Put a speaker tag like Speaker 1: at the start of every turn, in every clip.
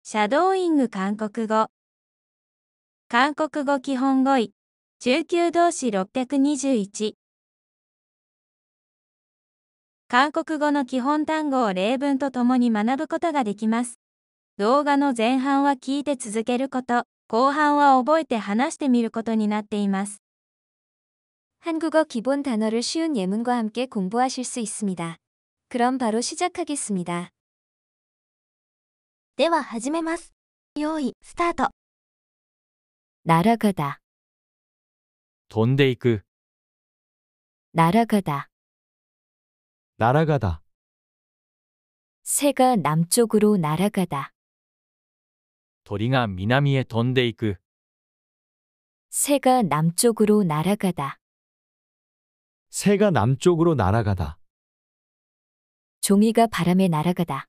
Speaker 1: シャドーイング韓国語。韓国語基本語彙。中級動詞621。韓国語の基本単語を例文とともに学ぶことができます。動画の前半は聞いて続けること、後半は覚えて話してみることになっています。
Speaker 2: 한국어 기본 단어를 쉬운 예문과 함께 공부하실 수 있습니다. 그럼 바로 시작하겠습니다.
Speaker 3: では始めます。用意、スタート。
Speaker 2: 날아가다,
Speaker 4: 飛んでいく、
Speaker 2: 날아가다.
Speaker 5: 날아가다.
Speaker 2: 새가 남쪽으로 날아가다.
Speaker 4: 鳥が南へ飛んでいく、
Speaker 2: 새가 남쪽으로 날아가다.
Speaker 5: 새가 남쪽으로 날아가다.
Speaker 2: 종이가 바람에 날아가다.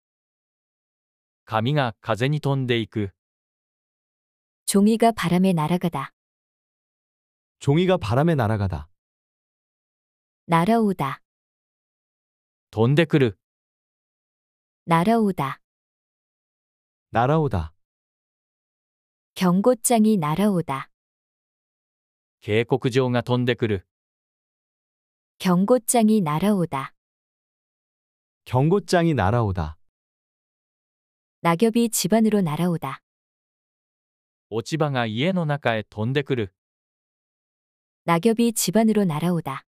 Speaker 4: 紙が風に飛んでいく、
Speaker 2: 종이가 바람에 날아가다.
Speaker 5: 종이가 바람에 날아가다.
Speaker 2: 날아오다,
Speaker 4: 飛んでくる、
Speaker 2: 날아오다.
Speaker 5: 날아오다.
Speaker 2: 경고장이 날아오다.
Speaker 4: 警告状が飛んでくる、
Speaker 2: 경고장이 날아오다.
Speaker 5: 경고장이 날아오다.
Speaker 2: 낙엽이 집안으로 날아오다.
Speaker 4: 落ち葉が家の中へ飛んでくる、
Speaker 2: 낙엽이 집안으로 날아오다.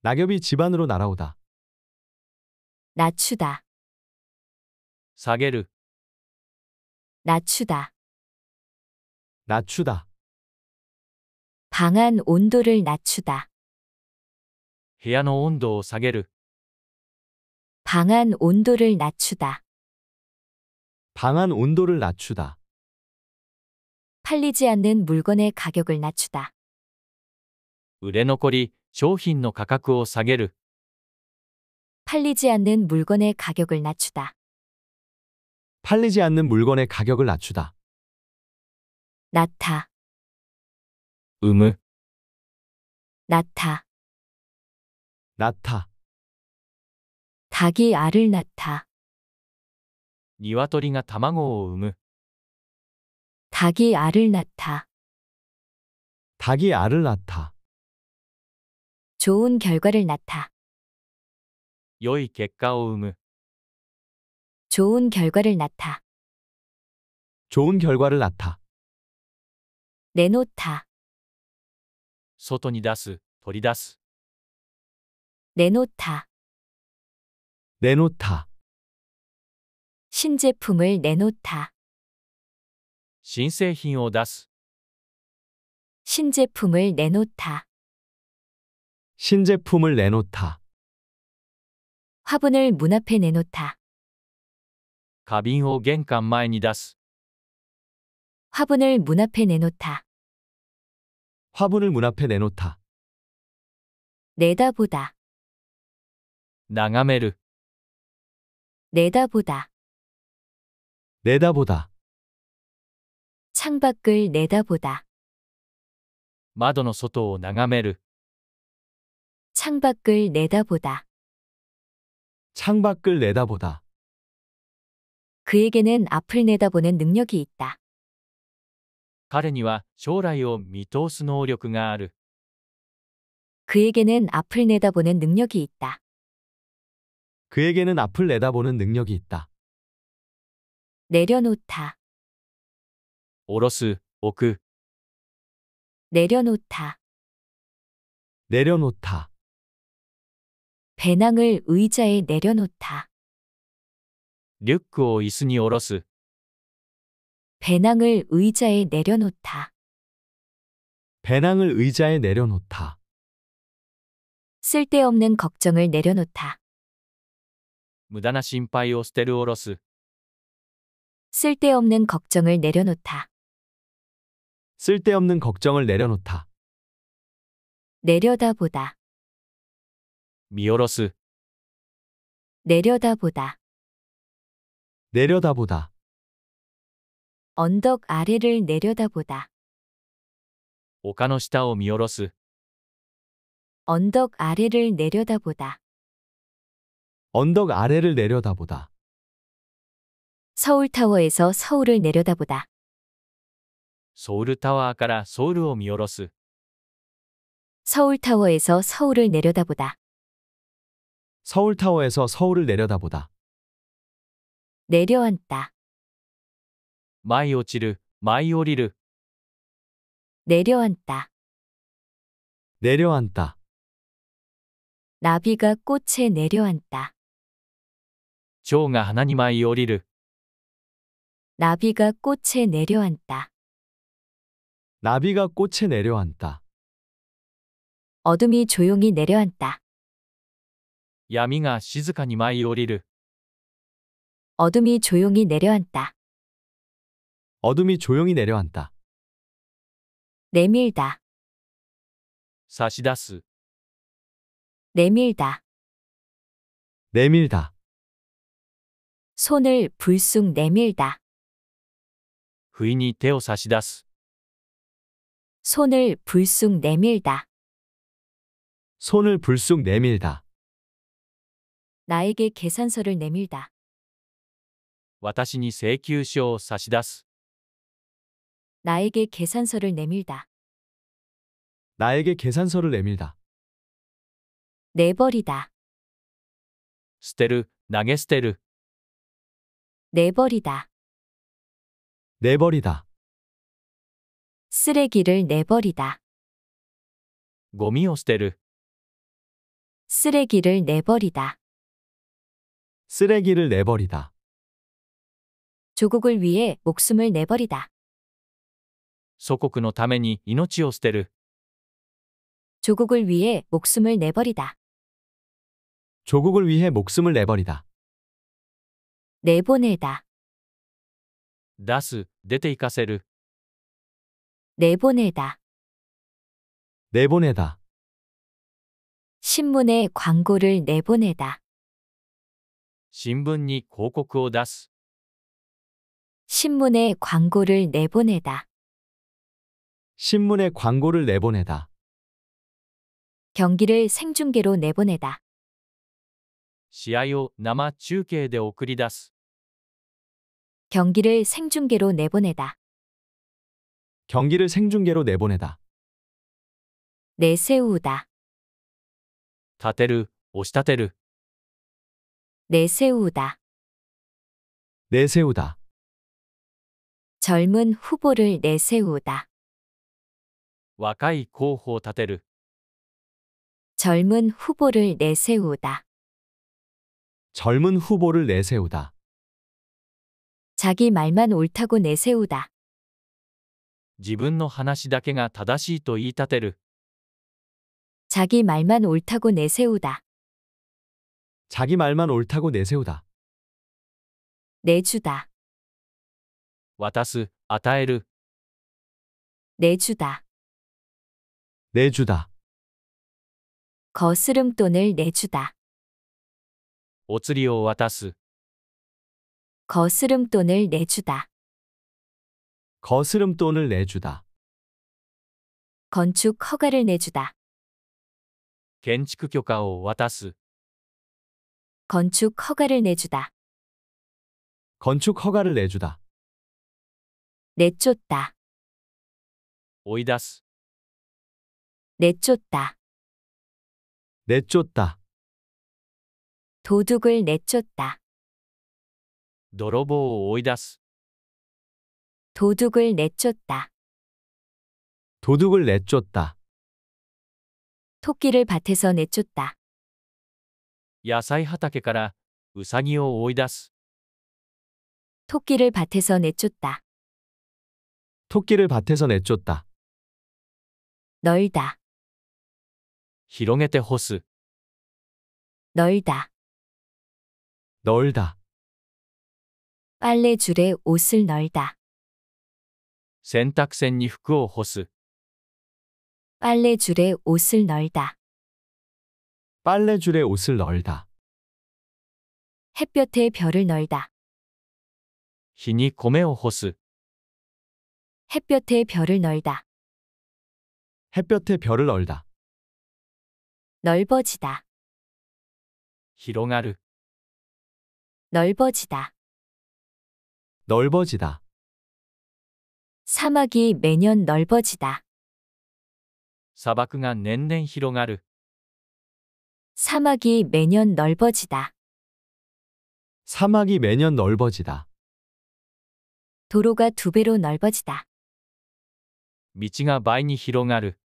Speaker 5: 낙엽이 집안으로 날아오다.
Speaker 2: 낮추다,
Speaker 4: 下げる、
Speaker 2: 낮추다.
Speaker 5: 낮추다.
Speaker 2: 방안 온도를 낮추다.
Speaker 4: 部屋の温度を下げる、
Speaker 2: 방안 온도를 낮추다.
Speaker 5: 방안 온도를 낮추다.
Speaker 2: 팔리지 않는 물건의 가격을 낮추다.
Speaker 4: 売れ残り、商品の価格を下げる、
Speaker 2: 팔리지 않는 물건의 가격을 낮추다.
Speaker 5: 팔리지 않는 물건의 가격을 낮추다.
Speaker 2: 낳다,
Speaker 4: 産む、
Speaker 2: 낳다.
Speaker 5: 낳다.
Speaker 2: 닭이 알을 낳다.
Speaker 4: 鶏が卵を産む、
Speaker 2: 닭이 알을 낳다.
Speaker 5: 닭이 알을 낳다.
Speaker 2: 좋은 결과를 낳다.
Speaker 4: 良い結果を生む、
Speaker 2: 좋은 결과를 낳다.
Speaker 5: 좋은 결과를 낳다.
Speaker 2: 내놓다,
Speaker 4: 外に出す、取り出す、
Speaker 2: 내놓다.
Speaker 5: 내놓다.
Speaker 2: 신제품을 내놓다.
Speaker 4: 新製品を出す、
Speaker 2: 신제품을 내놓다.
Speaker 5: 신제품을 내놓다.
Speaker 2: 화분을 문 앞에 내놓다.
Speaker 4: 花瓶を玄関前に出す、
Speaker 2: 화분을 문 앞에 내놓다.
Speaker 5: 화분을 문 앞에 내놓다.
Speaker 2: 내다보다,
Speaker 4: 眺める、
Speaker 2: 내다보다.
Speaker 5: 내다보다.
Speaker 2: 창밖을 내다보다.
Speaker 4: 窓の外を眺める、
Speaker 2: 창밖을 내다보다.
Speaker 5: 창밖을 내다보다.
Speaker 2: 그에게는 앞을 내다보는 능력이 있다.
Speaker 4: 彼には将来を見通す能力がある、
Speaker 2: 그에게는 앞을 내다보는 능력이 있다.
Speaker 5: 그에게는 앞을 내다보는 능력이 있다.
Speaker 2: 내려놓다,
Speaker 4: 下ろす、置く、
Speaker 2: 내려놓다.
Speaker 5: 내려놓다.
Speaker 2: 배낭을 의자에 내려놓다.
Speaker 4: リュックを椅子に下ろす、
Speaker 2: 배낭을 의자에 내려놓다.
Speaker 5: 배낭을 의자에 내려놓다.
Speaker 2: 쓸데없는 걱정을 내려놓다.
Speaker 4: 無駄な心配を捨てる下ろす、
Speaker 2: 쓸데없는 걱정을 내려놓다.
Speaker 5: 쓸데없는 걱정을 내려놓다.
Speaker 2: 내려다보다,
Speaker 4: 見下ろす、
Speaker 2: 내려다보다.
Speaker 5: 내려다보다.
Speaker 2: 언덕 아래를 내려다보다.
Speaker 4: 丘の下を見下ろす、
Speaker 2: 언덕 아래를 내려다보다.
Speaker 5: 언덕 아래를 내려다보다.
Speaker 2: 서울타워에서 서울을 내려다보다.
Speaker 4: ソウルタワーからソウルを見下ろす。
Speaker 2: 서울타워에서 서울을 내려다보다.
Speaker 5: 서울타워에서 서울을 내려다보다.
Speaker 2: 내려앉다.
Speaker 4: 舞い落ちる、舞い降りる。
Speaker 2: 내려앉다.
Speaker 5: 내려앉다.
Speaker 2: 나비가 꽃에 내려앉다.
Speaker 4: 蝶が花に舞い降りる。
Speaker 2: 나비가 꽃에 내려앉다.
Speaker 5: 나비가 꽃에 내려앉다.
Speaker 2: 어둠이 조용히 내려앉다.
Speaker 4: 闇が静かに舞い降りる。
Speaker 2: 어둠이 조용히 내려앉다.
Speaker 5: 어둠이 조용히 내려앉다.
Speaker 2: 내밀다.
Speaker 4: 差し出す。
Speaker 2: 내밀다.
Speaker 5: 내밀다.
Speaker 2: 손을 불쑥 내밀다.
Speaker 4: 不意に手を差し出す。
Speaker 2: 손을 불쑥 내밀다.
Speaker 5: 손을 불쑥 내밀다.
Speaker 2: 나에게 계산서를 내밀다.
Speaker 4: 私に請求書を差し出す。
Speaker 2: 나에게 계산서를 내밀다.
Speaker 5: 나에게 계산서를 내밀다.
Speaker 2: 내버리다.
Speaker 4: 捨てる、投げ捨てる。
Speaker 2: 내버리다.
Speaker 5: 내버리다.
Speaker 2: 쓰레기를 내버리다.
Speaker 4: ゴミを捨てる。
Speaker 2: 쓰레기를 내버리다.
Speaker 5: 쓰레기를 내버리다.
Speaker 2: 조국을 위해 목숨을 내버리다.
Speaker 4: 祖国のために命を捨てる。
Speaker 2: 조국을 위해 목숨을 내버리다.
Speaker 5: 조국을 위해 목숨을 내버리다.
Speaker 2: 내보내다.
Speaker 4: 出す、出て行かせる。
Speaker 2: 내보내다.
Speaker 5: 내보내다.
Speaker 2: 신문에 광고를 내보내다.
Speaker 4: 新聞に広告を出す。
Speaker 2: 신문에 광고를 내보내다.
Speaker 5: 신문에 광고를 내보내다.
Speaker 2: 경기를 생중계로 내보내다.
Speaker 4: 試合を生中継で送り出す。
Speaker 2: 경기를 생중계로 내보내다.
Speaker 5: 경기를 생중계로 내보내다.
Speaker 2: 내세우다.
Speaker 4: 立てる、押し立てる。
Speaker 2: 내세우다.
Speaker 5: 내세우다.
Speaker 2: 젊은 후보를 내세우다.
Speaker 4: 若い候補を立てる。
Speaker 2: 젊은 후보를 내세우다.
Speaker 5: 젊은 후보를 내세우다.
Speaker 2: 자기 말만 옳다고 내세우다.
Speaker 4: 自分の話だけが正しいと言い立てる。
Speaker 2: 자기 말만 옳다고 내세우다.
Speaker 5: 자기 말만 옳다고 내세우다.
Speaker 2: 내주다.
Speaker 4: 渡す、与える。
Speaker 2: 내주다.
Speaker 5: 내주다.
Speaker 2: 거스름돈을 내주다.
Speaker 4: お釣りを渡す。
Speaker 2: 거스름돈을 내주다.
Speaker 5: 거스름돈을 내주다.
Speaker 2: 건축 허가를 내주다.
Speaker 4: 建築許可を渡す。
Speaker 2: 건축 허가를 내주다.
Speaker 5: 건축 허가를 내주다.
Speaker 2: 내쫓다.
Speaker 4: 追い出す。
Speaker 2: 내쫓다.
Speaker 5: 내쫓다.
Speaker 2: 도둑을 내쫓다.
Speaker 4: 泥棒を追い出す。
Speaker 2: 도둑을 내쫓다.
Speaker 5: 도둑을 내쫓다.
Speaker 2: 토끼를 밭에서 내쫓다.
Speaker 4: 野菜畑からウサギを追い出す。
Speaker 2: 토끼를 밭에서 내쫓다.
Speaker 5: 토끼를 밭에서 내쫓다.
Speaker 2: 널다.
Speaker 4: 広げて干す。
Speaker 2: 널다.
Speaker 5: 널다.
Speaker 2: 빨래줄에 옷을 널다.
Speaker 4: 洗濯船に服を干す。
Speaker 2: 빨래줄에 옷을 널다.
Speaker 5: 빨래줄에 옷을 널다.
Speaker 2: 햇볕에 별을 널다.
Speaker 4: 日に米を干す。
Speaker 2: 햇볕에 별을 널다.
Speaker 5: 햇볕에 별을 널다.
Speaker 2: 넓어지다.
Speaker 4: 広がる。
Speaker 2: 넓어지다.
Speaker 5: 넓어지다.
Speaker 2: 사막이 매년 넓어지다.
Speaker 4: 砂漠が年々広がる。
Speaker 2: 사막이 매년 넓어지다.
Speaker 5: 사막이 매년 넓어지다.
Speaker 2: 도로가 2배로 넓어지다.
Speaker 4: 道が倍に広がる。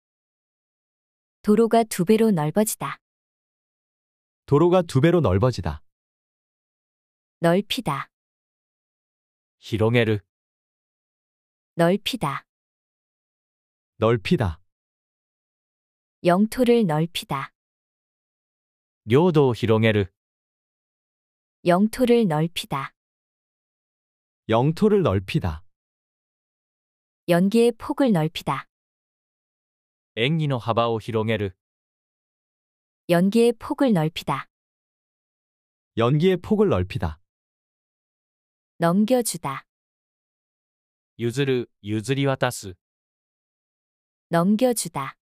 Speaker 2: 도로가 2배로 넓어지다.
Speaker 5: 도로가 2배로 넓어지다.
Speaker 2: 넓히다.
Speaker 4: 広げる。
Speaker 2: 넓히다.
Speaker 5: 넓히다.
Speaker 2: 영토를 넓히다.
Speaker 4: 領土を広げる。
Speaker 2: 영토를 넓히다.
Speaker 5: 영토를 넓히다.
Speaker 2: 연기의 폭을 넓히다.
Speaker 4: 演技の幅を広げる。
Speaker 2: 연기의 폭을 넓히다.
Speaker 5: 연기의 폭을 넓히다.
Speaker 2: 넘겨주다.
Speaker 4: 譲る、譲り渡す。
Speaker 2: 넘겨주다.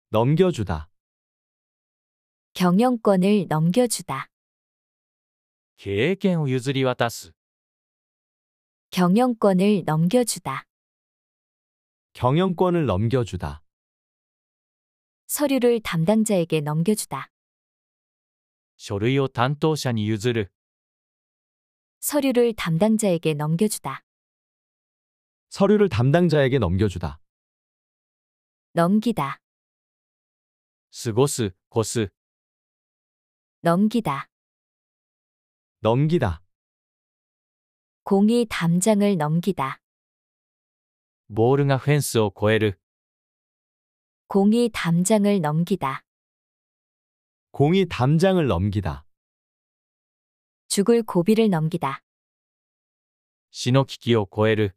Speaker 5: 넘겨주다.
Speaker 2: 경영권을 넘겨주다.
Speaker 4: 経営権を譲り渡す。
Speaker 2: 경영권을 넘겨주다.
Speaker 5: 경영권을 넘겨주다.
Speaker 2: 서류를 담당자에게 넘겨주다.
Speaker 4: 書類を担当者に譲る。
Speaker 2: 서류를 담당자에게 넘겨주다.
Speaker 5: 서류를 담당자에게 넘겨주다.
Speaker 2: 넘기다.
Speaker 4: 過ごす、越す。
Speaker 2: 넘기다.
Speaker 5: 넘기다.
Speaker 2: 공이 담장을 넘기다.
Speaker 4: ボールがフェンスを越える。
Speaker 2: 공이 담장을 넘기다.
Speaker 5: 공이 담장을 넘기다.
Speaker 2: 죽을 고비를 넘기다.
Speaker 4: 死の危機を越える。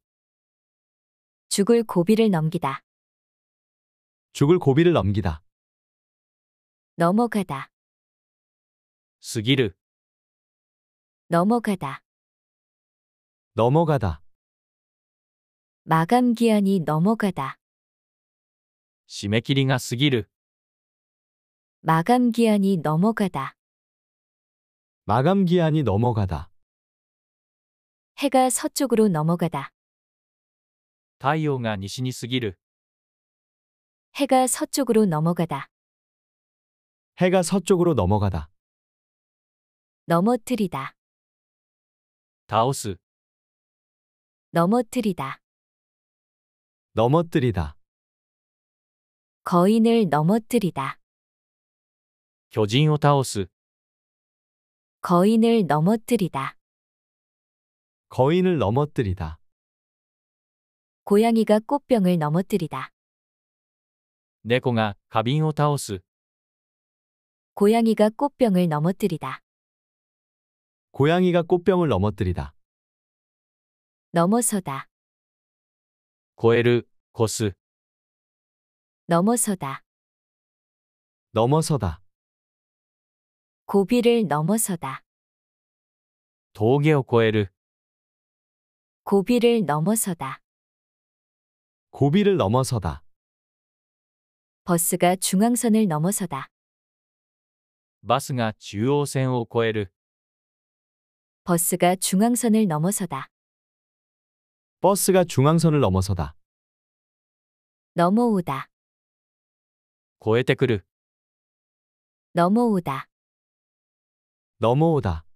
Speaker 2: 죽을 고비를 넘기다.
Speaker 5: 죽을 고비를 넘기다.
Speaker 2: 넘어가다.
Speaker 4: 過ぎる。
Speaker 2: 넘어가다.
Speaker 5: 넘어가다.
Speaker 2: 마감 기한이 넘어가다.
Speaker 4: 締め切りが過ぎる。
Speaker 2: 마감 기한이 넘어가다.
Speaker 5: 마감 기한이 넘어가다.
Speaker 2: 해가 서쪽으로 넘어가다.
Speaker 4: 太陽が西に過ぎる。
Speaker 2: 해가 서쪽으로 넘어가다.
Speaker 5: 해가 서쪽으로 넘어가다.
Speaker 2: 넘어뜨리다.
Speaker 4: 倒す。
Speaker 2: 넘어뜨리다.
Speaker 5: 넘어뜨리다.
Speaker 2: 거인을 넘어뜨리다.
Speaker 4: 巨人を倒す。
Speaker 2: 거인을 넘어뜨리다.
Speaker 5: 거인을 넘어뜨리다.
Speaker 2: 고양이가 꽃병을 넘어뜨리다.
Speaker 4: 猫が花瓶を倒す。
Speaker 2: 고양이가 꽃병을 넘어뜨리다.
Speaker 5: 고양이가 꽃병을 넘어뜨리다.
Speaker 2: 넘어서다.
Speaker 4: 越える、越す。
Speaker 2: 넘어서다.
Speaker 5: 넘어서다.
Speaker 2: 고비를 넘어서다.
Speaker 4: 峠を越える。
Speaker 2: 고비를 넘어서다.
Speaker 5: 고비를 넘어서다.
Speaker 2: 버스가 중앙선을 넘어서다.
Speaker 4: バスが中央線を越える。
Speaker 2: 버스가 중앙선을 넘어서다.
Speaker 5: 버스가 중앙선을 넘어서다.
Speaker 2: 넘어오다.
Speaker 4: 越えてくる。
Speaker 2: 넘어오다.
Speaker 5: 넘어오다.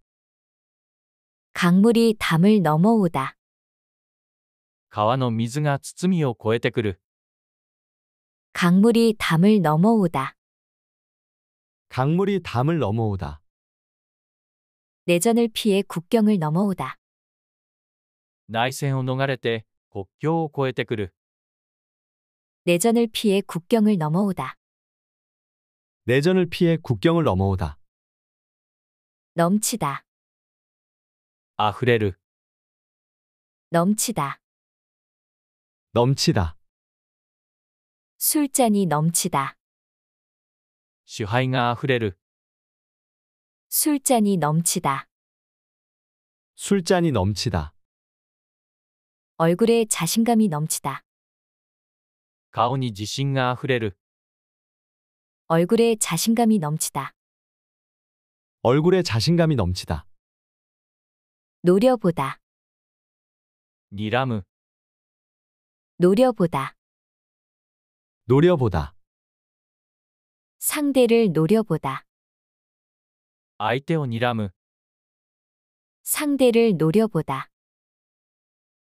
Speaker 2: 강물이 담을 넘어오다.
Speaker 4: 川の水が包みを越えてくる。
Speaker 2: 강물이 담을 넘어오다.
Speaker 5: 강물이 담을 넘어오다.
Speaker 2: 내전을 피해 국경을 넘어오다.
Speaker 4: 内戦を逃れて国境を越えてくる。
Speaker 2: 내전을 피해 국경을 넘어오다.
Speaker 5: 내전을 피해 국경을 넘어오다.
Speaker 2: 넘치다.
Speaker 4: あふれる。
Speaker 2: 넘치다.
Speaker 5: 넘치다.
Speaker 2: 술잔이 넘치다.
Speaker 4: 酒杯があふれる。
Speaker 2: 술잔이 넘치다.
Speaker 5: 술잔이 넘치다.
Speaker 2: 얼굴에 자신감이 넘치다.
Speaker 4: 顔に自信があふれる。
Speaker 2: 얼굴에 자신감이 넘치다.
Speaker 5: 얼굴에 자신감이 넘치다.
Speaker 2: 노려보다.
Speaker 4: 睨む、
Speaker 2: 노려보다.
Speaker 5: 노려보다.
Speaker 2: 상대를 노려보다.
Speaker 4: 相手を睨む、
Speaker 2: 상대를 노려보다.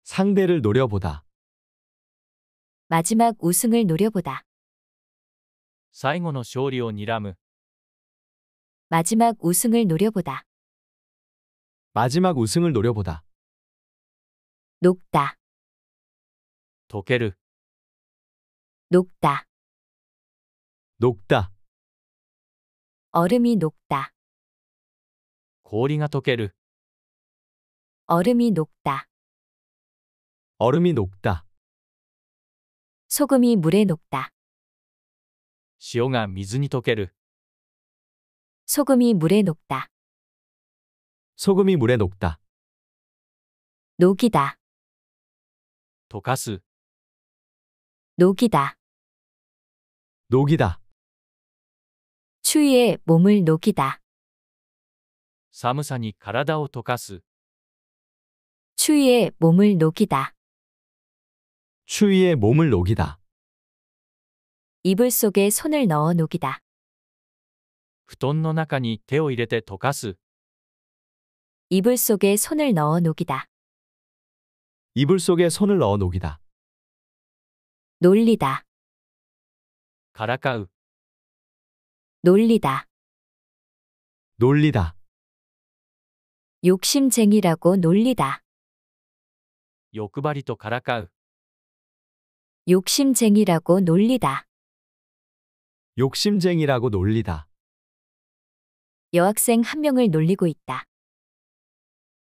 Speaker 5: 상대를 노려보다.
Speaker 2: 마지막 우승을 노려보다.
Speaker 4: 最後の勝利を睨む、
Speaker 2: 마지막 우승을 노려보다.
Speaker 5: 마지막 우승을 노려보다.
Speaker 2: 녹다.
Speaker 4: 溶ける、
Speaker 2: 녹다.
Speaker 5: 녹다.
Speaker 2: 얼음이 녹다.
Speaker 4: 氷が溶ける、
Speaker 2: 얼음이 녹다.
Speaker 5: 얼음이 녹다.
Speaker 2: 소금이 물에 녹다.
Speaker 4: 塩が水に溶ける、
Speaker 2: 소금이 물에 녹다.
Speaker 5: 소금이 물에 녹다.
Speaker 2: 녹이다.
Speaker 4: 溶かす、
Speaker 2: 녹이다.
Speaker 5: 녹이다.
Speaker 2: 추위에 몸을 녹이다.
Speaker 4: 寒さに体を溶かす、
Speaker 2: 추위에 몸을 녹이다.
Speaker 5: 추위에 몸을 녹이다.
Speaker 2: 이불 속에 손을 넣어 녹이다.
Speaker 4: 布団の中に手を入れて溶かす、
Speaker 2: 이불 속에 손을 넣어 녹이다.
Speaker 5: 이불 속에 손을 넣어 녹이다.
Speaker 2: 놀리다.
Speaker 4: からかう、
Speaker 2: 놀리다.
Speaker 5: 놀리다.
Speaker 2: 욕심쟁이라고 놀리다.
Speaker 4: 欲張りとからかう、
Speaker 2: 욕심쟁이라고 놀리다.
Speaker 5: 욕심쟁이라고 놀리다.
Speaker 2: 여학생 한 명을 놀리고 있다.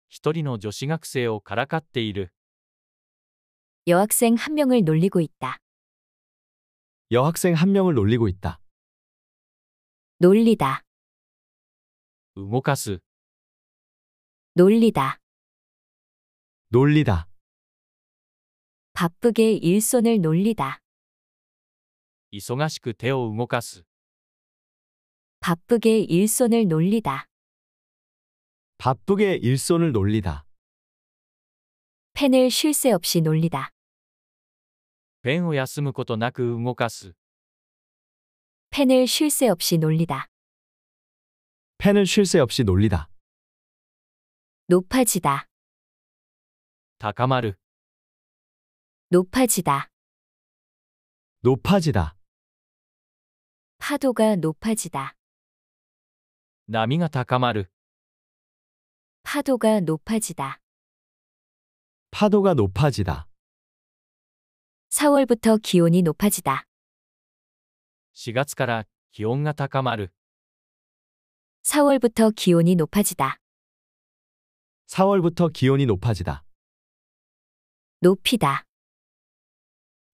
Speaker 4: 一人の女子学生をからかっている、
Speaker 2: 여학생 한 명을 놀리고 있다.
Speaker 5: 여학생 한 명을 놀리고 있다.
Speaker 2: 놀리다.
Speaker 4: 動かす、
Speaker 2: 놀리다.
Speaker 5: 놀리다.
Speaker 2: 바쁘게 일손을 놀리다.
Speaker 4: 忙しく手を動かす、
Speaker 2: 바쁘게 일손을 놀리다.
Speaker 5: 바쁘게 일손을 놀리다.
Speaker 2: 펜을 쉴 새 없이 놀리다.
Speaker 4: ペンを休むことなく動かす、
Speaker 2: 펜을 쉴 새 없이 놀리다.
Speaker 5: 펜을 쉴 새 없이 놀리다.
Speaker 2: 높아지다.
Speaker 4: 高まる、
Speaker 2: 높아지다.
Speaker 5: 높아지다.
Speaker 2: 파도가 높아지다.
Speaker 4: 波が高まる、
Speaker 2: 파도가 높아지다.
Speaker 5: 파도가 높아지다.
Speaker 2: 4월부터 기온이 높아지다.
Speaker 4: 4月から気温が高まる、
Speaker 2: 4월부터 기온이 높아지다.
Speaker 5: 4월부터 기온이 높아지다.
Speaker 2: 높이다.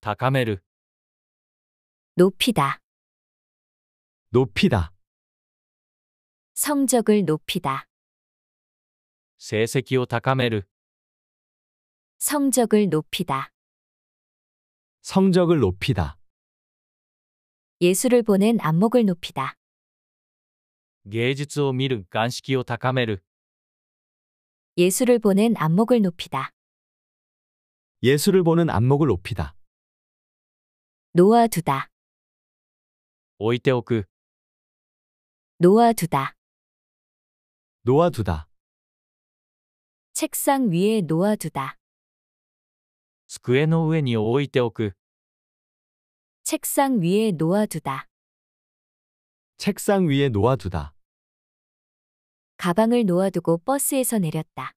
Speaker 4: 高める、
Speaker 2: 높이다.
Speaker 5: 높이다.
Speaker 2: 성적을 높이다.
Speaker 4: 成績を高める、
Speaker 2: 성적을 높이다.
Speaker 5: 성적을 높이다.
Speaker 2: 예술을 보는 안목을 높이다.
Speaker 4: 芸術を見る眼識を高める、
Speaker 2: 예술을 보는 안목을 높이다.
Speaker 5: 예술을 보는 안목을 높이다.
Speaker 2: 놓아두다.
Speaker 4: 置いておく、
Speaker 2: 놓아두다.
Speaker 5: 놓아두다.
Speaker 2: 책상 위에 놓아두다.
Speaker 4: 机の上に置いておく、
Speaker 2: 책상 위에 놓아두다.
Speaker 5: 책상 위에 놓아두다.
Speaker 2: 가방을 놓아두고 버스에서 내렸다.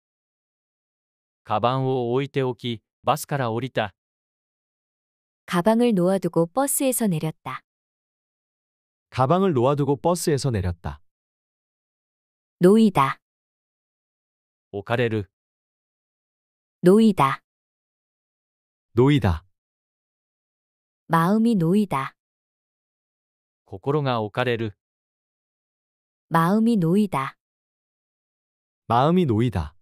Speaker 4: カバンを置いておき、バスから降りた、
Speaker 2: 가방을 놓아두고 버스에서 내렸다.
Speaker 5: 가방을 놓아두고 버스에서 내렸다.
Speaker 2: 놓이다.
Speaker 4: 置かれる、
Speaker 2: 놓이다.
Speaker 5: 놓이다.
Speaker 2: 마음이 놓이다.
Speaker 4: 心が置かれる、
Speaker 2: 마음이 놓이다.
Speaker 5: 마음이 놓이다.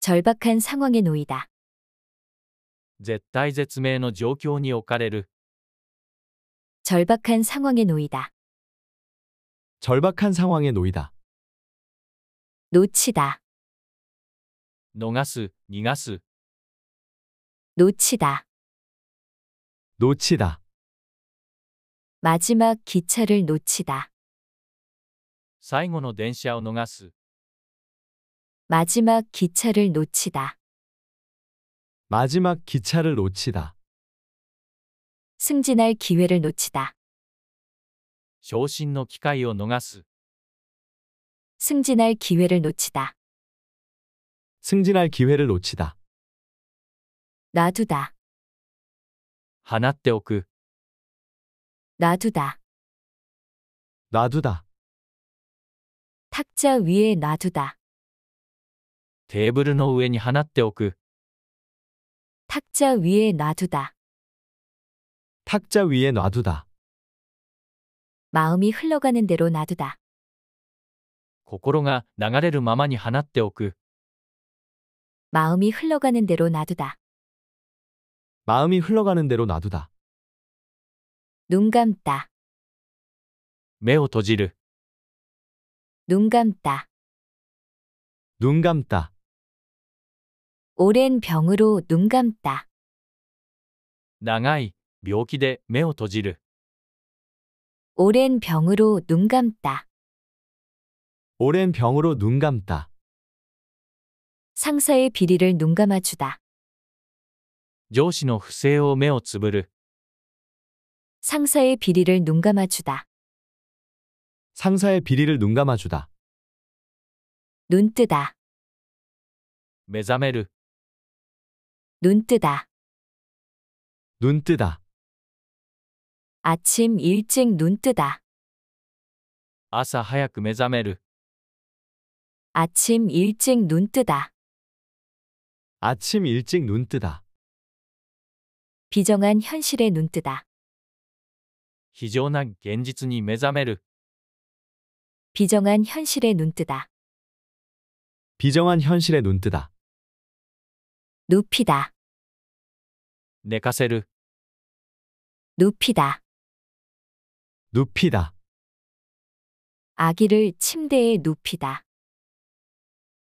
Speaker 2: 절박한 상황에 놓이다.
Speaker 4: 絶体絶命の状況に置かれる、
Speaker 2: 절박한 상황에 놓이다.
Speaker 5: 절박한 상황에 놓이다.
Speaker 2: 놓치다.
Speaker 4: 逃す、逃がす、
Speaker 2: 놓치다.
Speaker 5: 놓치다.
Speaker 2: 마지막 기차를 놓치다.
Speaker 4: 最後の電車を逃す。
Speaker 2: 마지막 기차를 놓치다.
Speaker 5: 마지막 기차를 놓치다.
Speaker 2: 승진할 기회를 놓치다.
Speaker 4: 昇進の機会を逃す。
Speaker 2: 승진할 기회를 놓치다.
Speaker 5: 승진할 기회를 놓치다.
Speaker 2: 놔두다.
Speaker 4: 放っておく。
Speaker 2: 놔두다.
Speaker 5: 놔두다.
Speaker 2: 탁자 위에 놔두다.
Speaker 4: テーブルの上に放っておく。
Speaker 2: 탁자 위에 놔두다.
Speaker 5: 탁자 위에 놔두다.
Speaker 2: 마음이 흘러가는 대로 놔두다.
Speaker 4: 心が流れるままに放っておく。
Speaker 2: 마음이 흘러가는 대로 놔두다.
Speaker 5: 마음이 흘러가는 대로 놔두다.
Speaker 2: 눈 감다.
Speaker 4: 目を閉じる。
Speaker 2: 눈 감다.
Speaker 5: 눈 감다.
Speaker 2: 오랜 병으로 눈 감다.
Speaker 4: 長い病気で目を閉じる。
Speaker 2: 오랜 병으로 눈 감다.
Speaker 5: 오랜 병으로 눈 감다.
Speaker 2: 상사의 비리를 눈 감아주다.
Speaker 4: 上司の不正を目をつぶる。
Speaker 2: 상사의 비리를 눈 감아주다.
Speaker 5: 상사의 비리를 눈 감아주다.
Speaker 2: 눈 뜨다.
Speaker 4: 目覚める。
Speaker 2: 눈 뜨다.
Speaker 5: 눈 뜨다.
Speaker 2: 아침 일찍 눈 뜨다.
Speaker 4: 朝早く目覚める。
Speaker 2: 아침 일찍 눈 뜨다.
Speaker 5: 아침 일찍 눈 뜨다.
Speaker 2: 비정한 현실에 눈 뜨다.
Speaker 4: 非常な現実に目覚める。
Speaker 2: 비정한 현실에 눈 뜨다.
Speaker 5: 비정한 현실에 눈 뜨다.
Speaker 2: 눕히다.
Speaker 4: 寝かせる。
Speaker 2: 눕히다.
Speaker 5: 눕히다.
Speaker 2: 아기를 침대에 눕히다.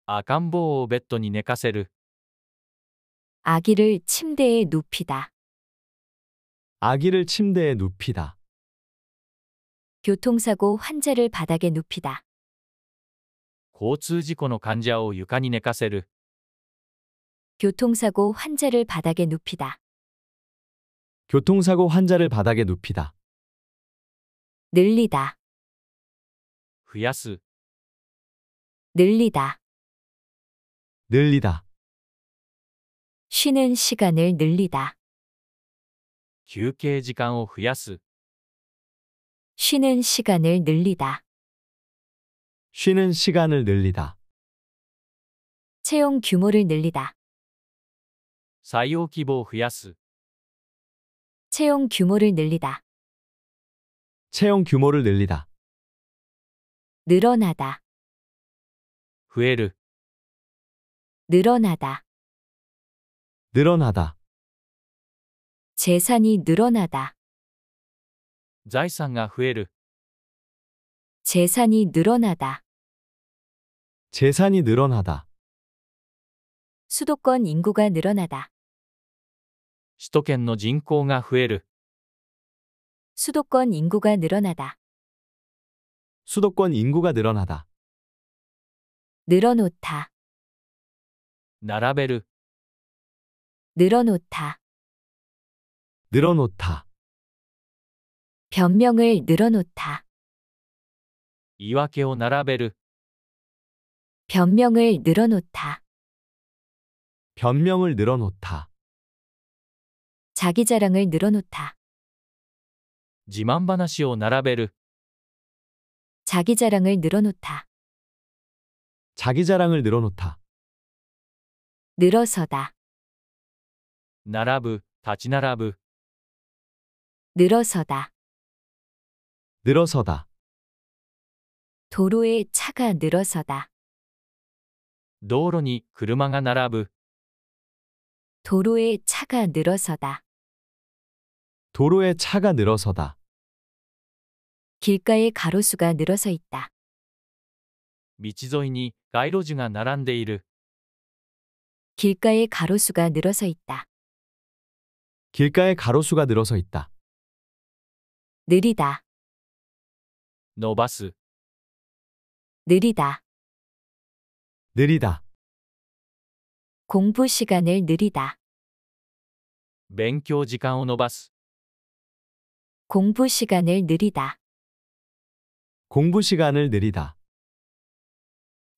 Speaker 4: 赤ん坊をベッドに寝かせる。
Speaker 2: 아기를 침대에 눕히다.
Speaker 5: 아기를 침대에 눕히다.
Speaker 2: 교통사고 환자를 바닥에 눕히다.
Speaker 4: 交通事故の患者を床に寝かせる。
Speaker 2: 교통사고 환자를 바닥에 눕히다.
Speaker 5: 교통사고 환자를 바닥에 눕히다.
Speaker 2: 늘리다.
Speaker 4: 増やす。
Speaker 2: 늘리다.
Speaker 5: 늘리다.
Speaker 2: 쉬는 시간을 늘리다.
Speaker 4: 休憩時間を増やす。
Speaker 2: 쉬는 시간을 늘리다.
Speaker 5: 쉬는 시간을 늘리다.
Speaker 2: 채용 규모를 늘리다.
Speaker 4: 採用規模を増やす。
Speaker 2: 채용 규모를 늘리다.
Speaker 5: 채용 규모를 늘리다.
Speaker 2: 늘어나다.
Speaker 4: 増える。
Speaker 2: 늘어나다.
Speaker 5: 늘어나다.
Speaker 2: 재산이 늘어나다.
Speaker 4: 財産が増える。
Speaker 2: 재산이 늘어나다.
Speaker 5: 재산이 늘어나다.
Speaker 2: 수도권 인구가 늘어나다.
Speaker 4: 首都圏の人口が増える。
Speaker 2: 수도권 인구가 늘어나다.
Speaker 5: 수도권 인구가 늘어나다.
Speaker 2: 늘어놓다.
Speaker 4: 並べる。
Speaker 2: 늘어놓다.
Speaker 5: 늘어놓다.
Speaker 2: 변명을 늘어놓다.
Speaker 4: 言い訳を並べる。
Speaker 2: 변명을 늘어놓다.
Speaker 5: 변명을 늘어놓다.
Speaker 2: 자기 자랑을 늘어놓다.
Speaker 4: 自慢話を並べる。
Speaker 2: 자기 자랑을 늘어놓다.
Speaker 5: 자기 자랑을 늘어놓다.
Speaker 2: 늘어서다.
Speaker 4: 並ぶ、立ち並ぶ。
Speaker 2: 늘어서다.
Speaker 5: 늘어서다.
Speaker 2: 도로에 차가 늘어서다.
Speaker 4: 道路に車が並ぶ。
Speaker 2: 도로에 차가 늘어서다.
Speaker 5: 도로에 차가 늘어서다.
Speaker 2: 길가에 가로수가 늘어서 있다.
Speaker 4: 道沿いに街路樹が並んでいる。
Speaker 2: 길가에 가로수가 늘어서 있다.
Speaker 5: 길가에 가로수가 늘어서 있다.
Speaker 2: 느리다,
Speaker 4: 伸ばす、
Speaker 2: 느리다.
Speaker 5: 느리다.
Speaker 2: 공부 시간을 느리다,
Speaker 4: 勉強時間を伸ばす、
Speaker 2: 공부 시간을 느리다.
Speaker 5: 공부 시간을 느리다.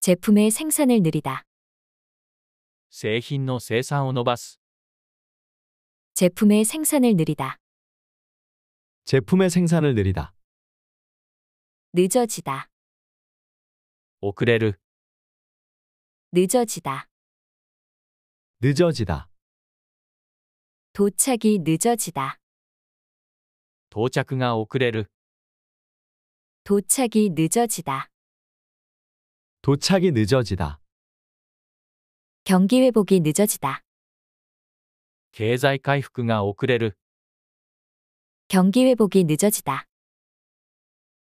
Speaker 2: 제품의 생산을 느리다,
Speaker 4: 製品の生産を伸ばす、
Speaker 2: 제품의 생산을 느리다.
Speaker 5: 제품의 생산을 느리다.
Speaker 2: 늦어지다,
Speaker 4: 遅れる、
Speaker 2: 늦어지다.
Speaker 5: 늦어지다.
Speaker 2: 도착이 늦어지다,
Speaker 4: 到着が遅れる、
Speaker 2: 도착이 늦어지다.
Speaker 5: 도착이 늦어지다.
Speaker 2: 경기 회복이 늦어지다,
Speaker 4: 経済回復が遅れる、
Speaker 2: 경기 회복이 늦어지다.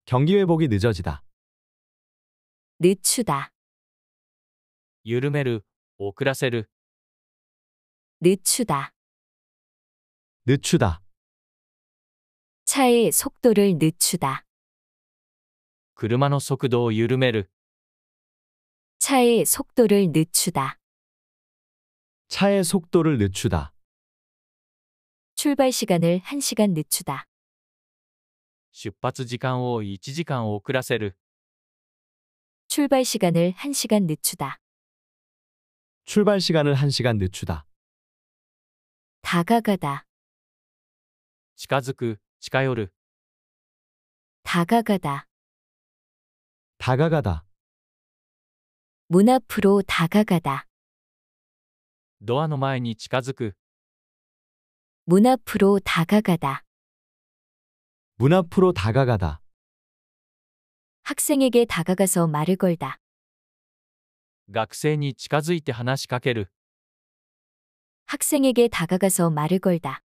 Speaker 5: 경기 회복이 늦어지다.
Speaker 2: 늦추다,
Speaker 4: 緩める、遅らせる、
Speaker 2: 늦추다.
Speaker 5: 늦추다.
Speaker 2: 차의 속도를 늦추다,
Speaker 4: 車の速度を緩める、
Speaker 2: 차의 속도를 늦추다.
Speaker 5: 차의 속도를 늦추다.
Speaker 2: 출발 시간을 1시간 늦추다,
Speaker 4: 出発時間を1時間遅らせる、
Speaker 2: 출발 시간을 1시간 늦추다.
Speaker 5: 출발 시간을 1시간 늦추다.
Speaker 2: 다가가다,
Speaker 4: 近づく、近寄る、
Speaker 2: 다가가다.
Speaker 5: 다가가다.
Speaker 2: 문 앞으로 다가가다,
Speaker 4: ドアの前に近づく、
Speaker 2: 문 앞으로 다가가다.
Speaker 5: 문 앞으로 다가가다.
Speaker 2: 학생에게 다가가서 말을 걸다,
Speaker 4: 学生に近づいて話しかける、
Speaker 2: 학생에게 다가가서 말을 걸다.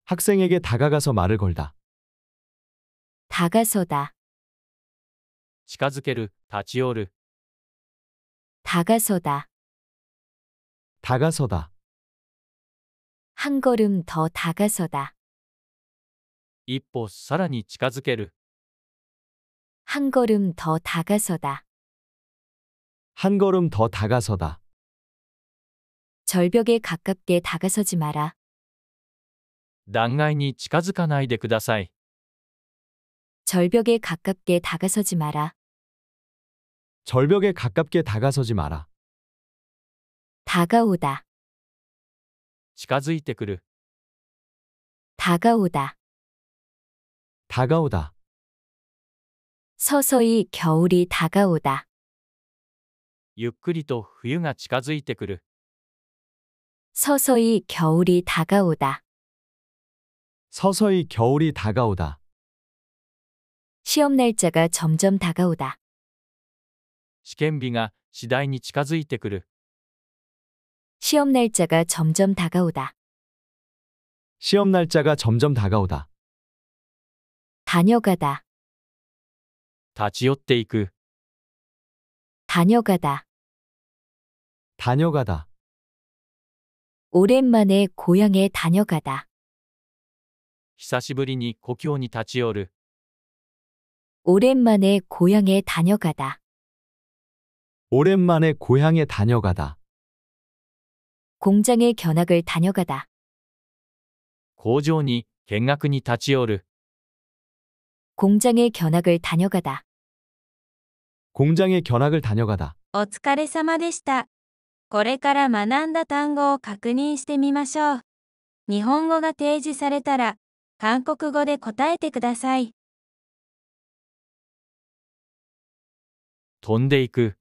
Speaker 5: 학생에게 다가가서 말을 걸다.
Speaker 2: 다가서다,
Speaker 4: 近づける、立ち寄る、
Speaker 2: 다가서다.
Speaker 5: 다가서다.
Speaker 2: 한 걸음 더 다가서다,
Speaker 4: 一歩さらに近づける、
Speaker 2: 한 걸음 더 다가서다.
Speaker 5: 한 걸음 더 다가서다.
Speaker 2: 절벽에 가깝게 다가서지 마라,
Speaker 4: 断崖に近づかないでください。
Speaker 2: 절벽에 가깝게 다가서지 마라.
Speaker 5: 절벽에 가깝게 다가서지 마라.
Speaker 2: 다가오다,
Speaker 4: 近づいてくる、
Speaker 2: 다가오다.
Speaker 5: 다가오다.
Speaker 2: 서서히 겨울이 다가오다,
Speaker 4: ゆっくりと冬が近づいてくる、
Speaker 2: 서서히 겨울이 다가오다.
Speaker 5: 서서히 겨울이 다가오다.
Speaker 2: 시험 날짜가 점점 다가오다,
Speaker 4: 試験日が次第に近づいてくる、
Speaker 2: 시험 날짜가 점점 다가오다.
Speaker 5: 시험 날짜가 점점 다가오다.
Speaker 2: 다녀가다,
Speaker 4: 立ち寄っていく、
Speaker 2: 다녀가다.
Speaker 5: 다녀가다.
Speaker 2: 오랜만에 고향에 다녀가다,
Speaker 4: 久しぶりに故郷に立ち寄る、
Speaker 2: 오랜만에 고향에 다녀가다.
Speaker 5: 오랜만에 고향에 다녀가다.
Speaker 2: 공장의 견학을 다녀가다,
Speaker 4: 工場に見学に立ち寄る、
Speaker 2: 공장의 견학을 다녀가다.
Speaker 5: 공장에 견학을 다녀가다.
Speaker 1: お疲れ様でした。これから学んだ単語を確認してみましょう。日本語が提示されたら、韓国語で答えてください。
Speaker 4: 飛んでいく、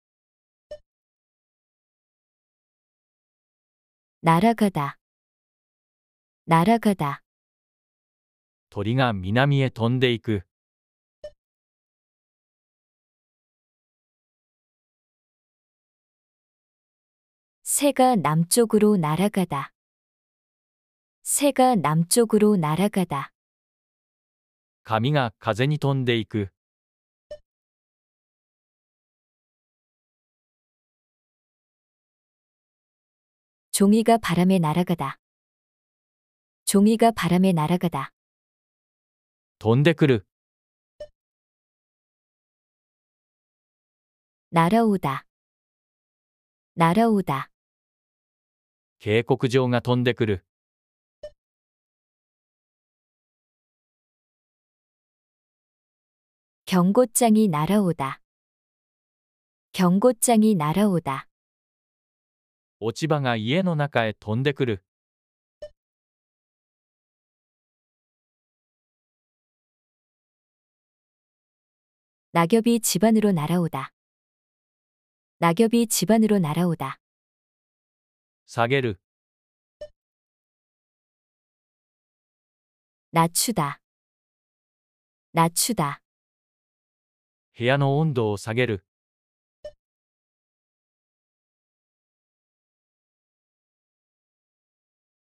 Speaker 2: 날아가다, 날아가다.
Speaker 4: 鳥が南へ飛んでいく、
Speaker 2: 새가 남쪽으로 날아가다, 새가 남쪽으로 날아가다.
Speaker 4: 髪が風に飛んでいく、
Speaker 2: 종이가 바람에 날아가다, 종이가 바람에 날아가다.
Speaker 4: 飛んでくる。
Speaker 2: 날아오다. 날아오다.
Speaker 4: 警告状が飛んでくる。
Speaker 2: 경고장이 날아오다. 경고장이 날아오다.
Speaker 4: 落ち葉が家の中へ飛んでくる。
Speaker 2: 낙엽이 집안으로 날아오다. 낙엽이 집안으로 날아오다.
Speaker 4: 下げる。
Speaker 2: 낮추다. 낮추다.
Speaker 4: 部屋の温度を下げる。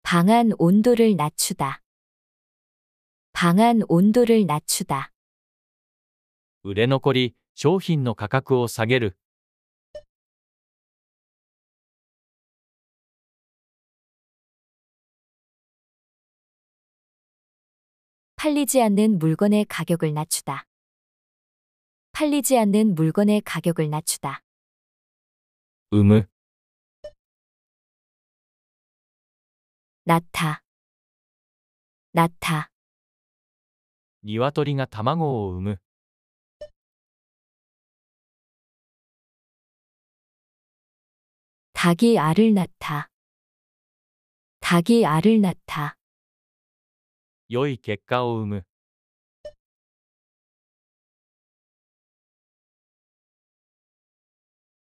Speaker 2: 방안 온도를 낮추다. 방안 온도를 낮추다.
Speaker 4: 売れ残り、商品の価格を下げる。
Speaker 2: 팔리지 않는 물건의 가격을 낮추다. 팔리지 않는 물건의 가격을 낮추다.
Speaker 4: 産む。
Speaker 2: 낳다. 낳다.
Speaker 4: 鶏が卵を産む。
Speaker 2: 닭이 알을 낳다. 닭이 알을 낳다.
Speaker 4: 良い結果を生む。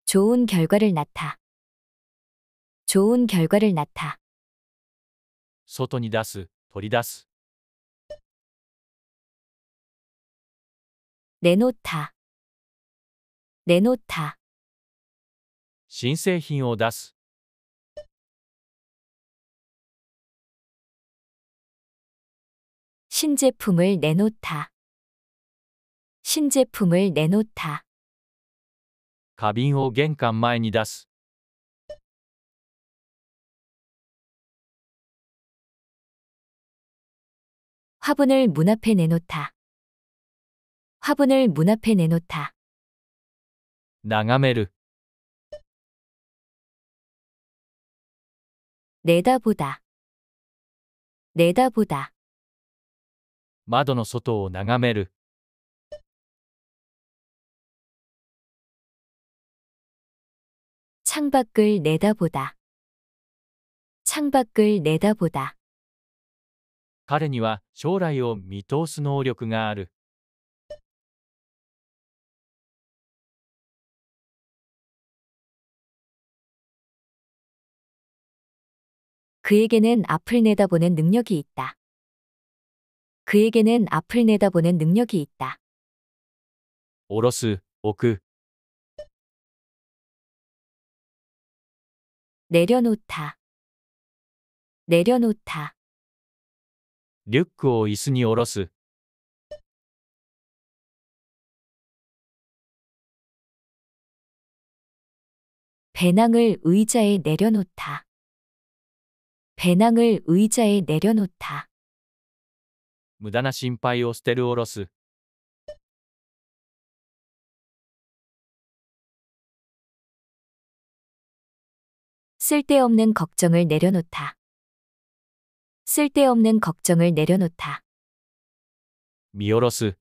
Speaker 2: 좋은 결과를 낳다. 좋은 결과를 낳다.
Speaker 4: 外に出す、取り出す。
Speaker 2: 내놓다. 내놓다.
Speaker 4: 新製品を出す。
Speaker 2: 신제품을 내놓다. 신제품을 내놓다.
Speaker 4: 花瓶を玄関前に出す。
Speaker 2: 화분을 문 앞에 내놓다. 화분을 문 앞에 내놓다.
Speaker 4: 眺める。
Speaker 2: 내다보다. 내다보다.
Speaker 4: 窓の外を眺める。
Speaker 2: 창밖을 내다보다. 창밖을 내다보다.
Speaker 4: 彼には将来を見通す能力がある。
Speaker 2: 그에게는 앞을 내다보는 능력이 있다. 그에게는 앞을 내다보는 능력이 있다.
Speaker 4: 下ろす、置く。
Speaker 2: 내려놓다. 내려놓다.
Speaker 4: リュックを椅子に下ろす。
Speaker 2: 배낭을 의자에 내려놓다. 배낭을 의자에 내려놓다.
Speaker 4: 無駄な心配を捨てる下ろす。
Speaker 2: 쓸데없는 걱정을 내려놓다. 쓸데없는 걱정을 내려놓다.
Speaker 4: 見下ろす。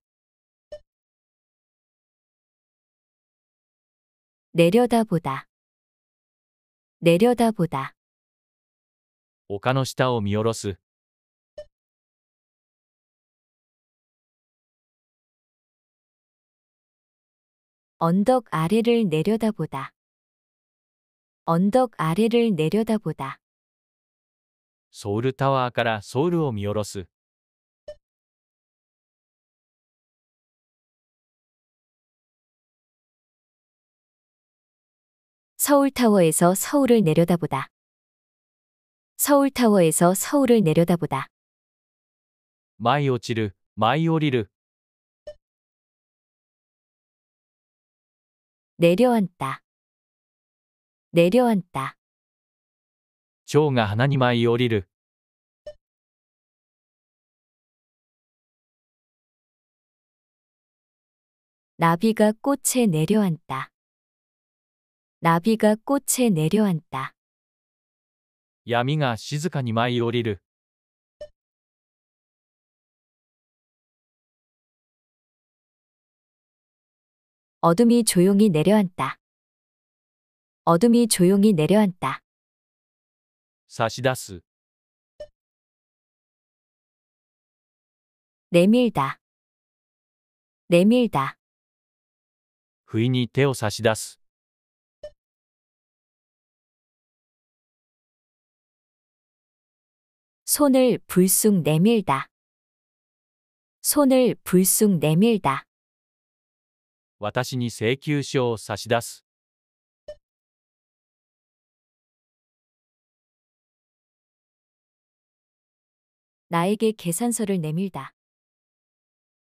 Speaker 2: 내려다보다. 내려다보다.
Speaker 4: 丘の下を見下ろす。
Speaker 2: 언덕 아래를 내려다보다. 언덕 아래를 내려다보다.
Speaker 4: ソウルタワーからソウルを見下ろす。
Speaker 2: 서울타워에서 서울을 내려다보다. 서울타워에서 서울을 내려다보다.
Speaker 4: 舞い落ちる、舞い降りる。
Speaker 2: 내려앉다. 내려앉다.
Speaker 4: 蝶が花に舞い降りる。
Speaker 2: 나비가 꽃에 내려앉다. 나비가 꽃에 내려앉다.
Speaker 4: 闇が静かに舞い降りる。
Speaker 2: 어둠이 조용히 내려앉다. 어둠이 조용히 내려앉다.
Speaker 4: 差し出す。
Speaker 2: 내밀다. 내밀다.
Speaker 4: 不意に手を差し出す。
Speaker 2: 손을 불쑥 내밀다. 손을 불쑥 내밀다.
Speaker 4: 私に請求書を差し出す。
Speaker 2: 나에게 계산서를 내밀다.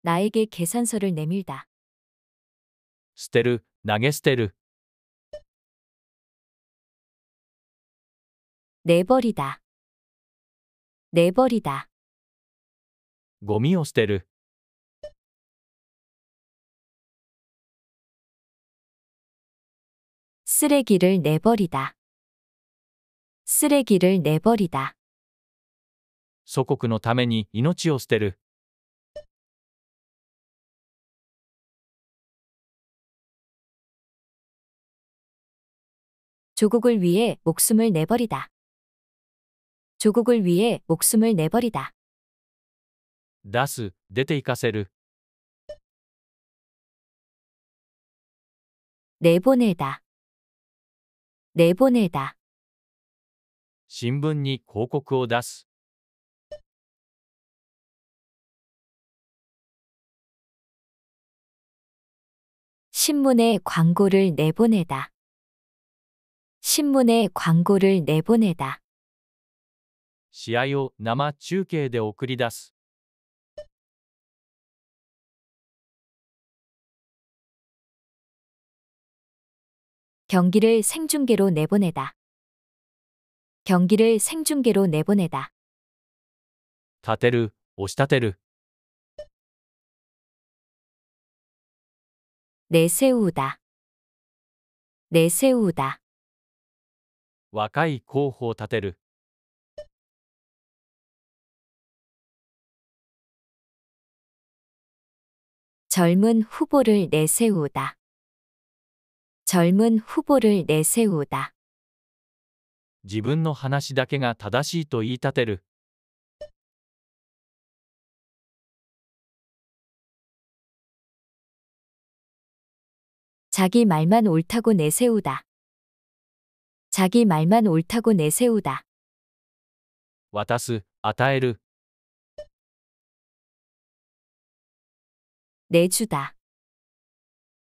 Speaker 2: 나에게 계산서를 내밀다.
Speaker 4: 捨てる、投げ捨てる。
Speaker 2: 내버리다. 내버리다.
Speaker 4: ゴミを捨てる。
Speaker 2: 쓰레기를 내버리다. 쓰레기를 내버리다.
Speaker 4: 祖国のために命を捨てる。
Speaker 2: 조국을 위해 목숨을 내버리다. 조국을 위해 목숨을 내버리다.
Speaker 4: 出す、出て行かせる。
Speaker 2: 내보내다. 내보내다.
Speaker 4: 新聞に広告を出す。
Speaker 2: 신문에 광고를 내보내다. 신문에 광고를 내보내다.
Speaker 4: 試合を生中継で送り出す。
Speaker 2: 경기를 생중계로 내보내다. 경기를 생중계로 내보내다.
Speaker 4: 立てる、押し立てる。
Speaker 2: 내세우다. 내세우다.
Speaker 4: 若い候補を立てる。
Speaker 2: 젊은 후보를 내세우다. 젊은 후보를 내세우다.
Speaker 4: 自分の話だけが正しいと言い立てる。
Speaker 2: 자기 말만 옳다고 내세우다. 자기 말만 옳다고 내세우다.
Speaker 4: 渡す、与える。
Speaker 2: 내주다.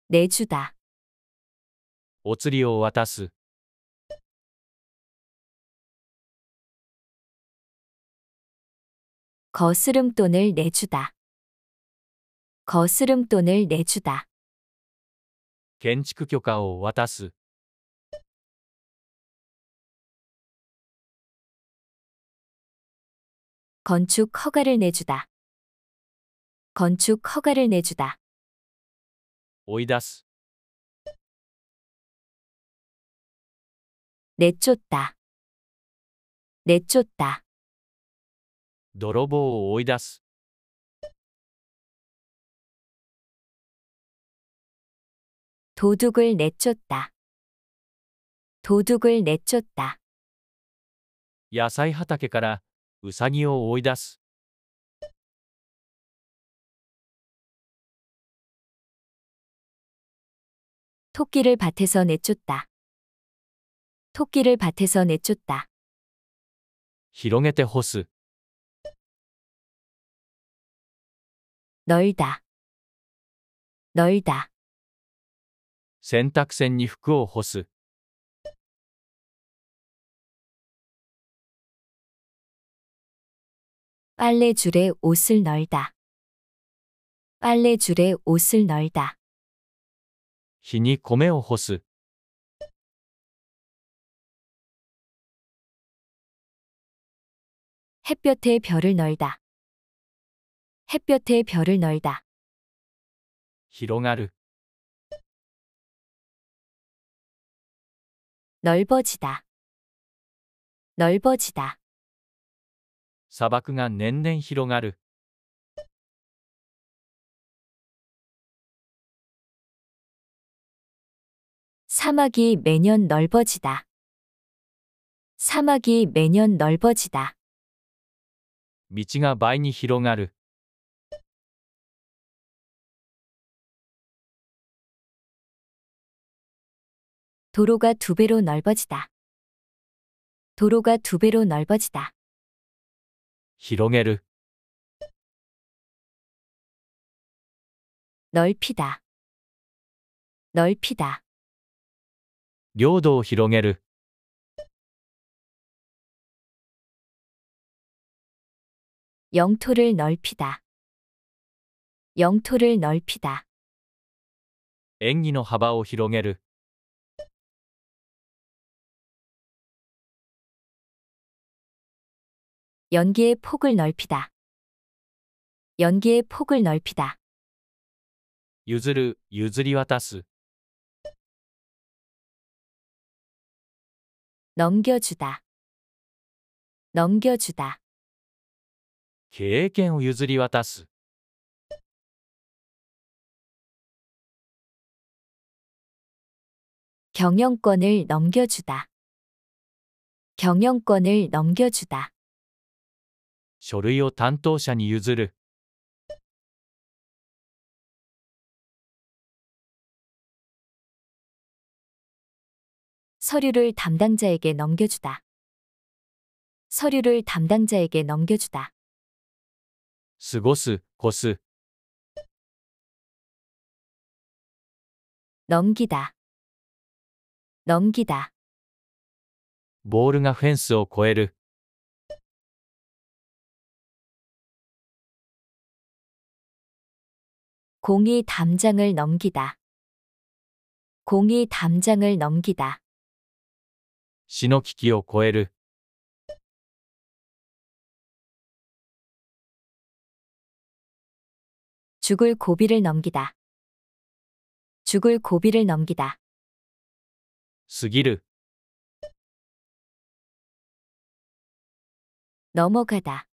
Speaker 2: 내주다.
Speaker 4: お釣りを渡す。
Speaker 2: 거스름돈을 내주다. 거스름돈을 내주다.
Speaker 4: 建築許可を渡す。
Speaker 2: 건축 허가를 내주다. 건축 허가를 내주다.
Speaker 4: 追い出す。
Speaker 2: 내쫓다. 내쫓다.
Speaker 4: 泥棒を追い出す。
Speaker 2: 도둑을 내쫓다. 도둑을 내쫓다.
Speaker 4: 野菜畑からウサギを追い出す。
Speaker 2: 토끼를 밭에서 내쫓다. 토끼를 밭에서 내쫓다.
Speaker 4: 広げて干す。
Speaker 2: 널다. 널다.
Speaker 4: 洗濯船に服を干す。
Speaker 2: 빨래줄에 옷을 널다. 빨래줄에 옷을 널다.
Speaker 4: 火に米を干す。
Speaker 2: 햇볕에 별을 널다. 햇볕에 별을 널다.
Speaker 4: 広がる、
Speaker 2: 넓어지다. 넓어지다.
Speaker 4: 砂漠が年々広がる、
Speaker 2: 사막이 매년 넓어지다. 사막이 매년 넓어지다.
Speaker 4: 道が倍に広がる、
Speaker 2: 도로가 2배로 넓어지다. 도로가 2배로 넓어지다.
Speaker 4: 広げる、
Speaker 2: 넓히다. 넓히다.
Speaker 4: 領土を広げる、
Speaker 2: 영토를 넓히다. 영토를 넓히다.
Speaker 4: 演技の幅を広げる、
Speaker 2: 연기의 폭을 넓히다. 연기의 폭을 넓히다.
Speaker 4: 譲る、譲り渡す、
Speaker 2: 넘겨주다. 넘겨주다.
Speaker 4: 経営権を譲り渡す、
Speaker 2: 경영권을 넘겨주다. 경영권을 넘겨주다.
Speaker 4: 書類を担当者に譲る、
Speaker 2: 서류를 담당자에게 넘겨주다. 서류를 담당자에게 넘겨주다.
Speaker 4: 過ごす、越す、
Speaker 2: 넘기다. 넘기다.
Speaker 4: ボールがフェンスを越える、
Speaker 2: 공이 담장을 넘기다. 공이 담장을 넘기다.
Speaker 4: 死の危機を越える、
Speaker 2: 죽을 고비를 넘기다. 죽을 고비를 넘기다.
Speaker 4: 過ぎる、
Speaker 2: 넘어가다.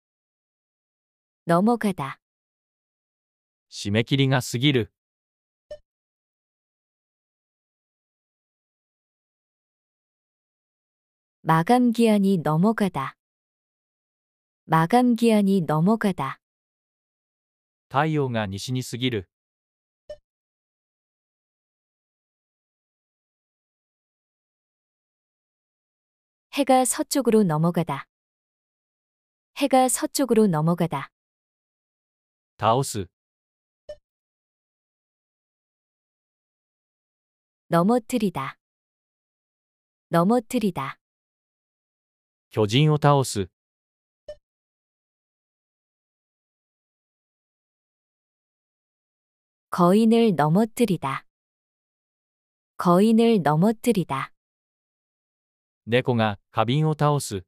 Speaker 2: 넘어가다.
Speaker 4: 締め切りが過ぎる、
Speaker 2: 마감 기한이 넘어가다. 마감 기한이 넘어가다.
Speaker 4: 太陽が西に過ぎる、
Speaker 2: 해가 서쪽으로 넘어가다. 해가 서쪽으로 넘어가다.
Speaker 4: 倒す、
Speaker 2: 넘어뜨리다. 넘어뜨리다.
Speaker 4: 巨人を倒す、
Speaker 2: 거인을 넘어뜨리다. 거인을 넘어뜨리다.
Speaker 4: 猫が花瓶を倒す、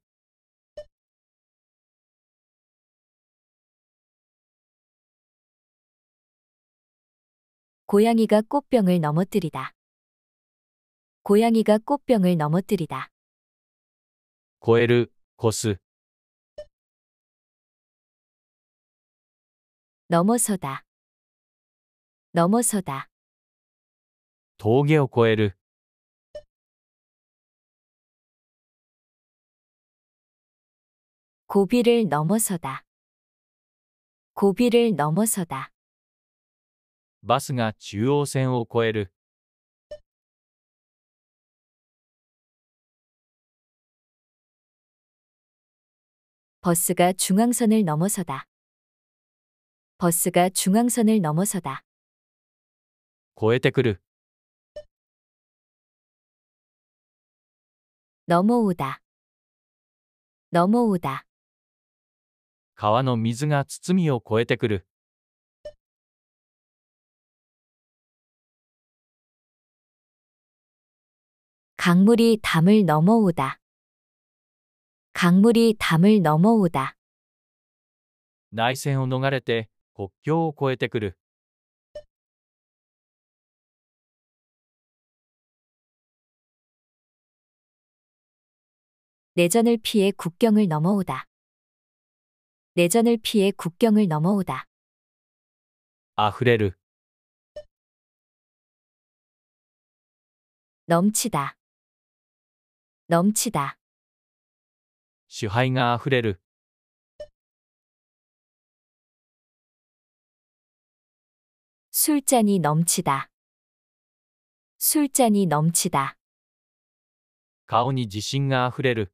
Speaker 2: 고양이가 꽃병을 넘어뜨리다. 고양이가 꽃병을 넘어뜨리다.
Speaker 4: 越える、越す、
Speaker 2: 넘어서다. 넘어서다.
Speaker 4: 峠を越える、
Speaker 2: 고비를 넘어서다. 고비를 넘어서다.
Speaker 4: バスが中央線を越える、
Speaker 2: 버스가 중앙선을 넘어서다. 버스가 중앙선을 넘어서다.
Speaker 4: 越えてくる、
Speaker 2: 넘어오다. 넘어오다.
Speaker 4: 川の水が包みを越えてくる、
Speaker 2: 강물이 담을 넘어오다. 강물이 담을 넘어오다.
Speaker 4: 内戦を逃れて国境を越えてくる、
Speaker 2: 내전을 피해 국경을 넘어오다. 내전을 피해 국경을 넘어오다.
Speaker 4: あふれる、
Speaker 2: 넘치다. 넘치다.
Speaker 4: 支配があふれる、
Speaker 2: 술잔이 넘치다. 술잔이 넘치다.
Speaker 4: 顔に自信があふれる、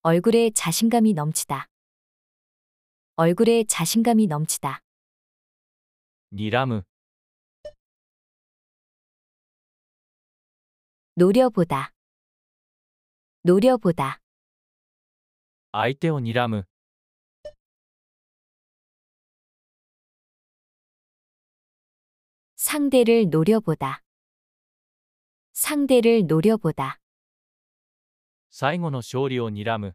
Speaker 2: 얼굴에 자신감이 넘치다. 얼굴에 자신감이 넘치다.
Speaker 4: 睨む、
Speaker 2: 노려보다. 노려보다.
Speaker 4: 相手を睨む、
Speaker 2: 상대를 노려보다. 상대를 노려보다.
Speaker 4: 最後の勝利を睨む、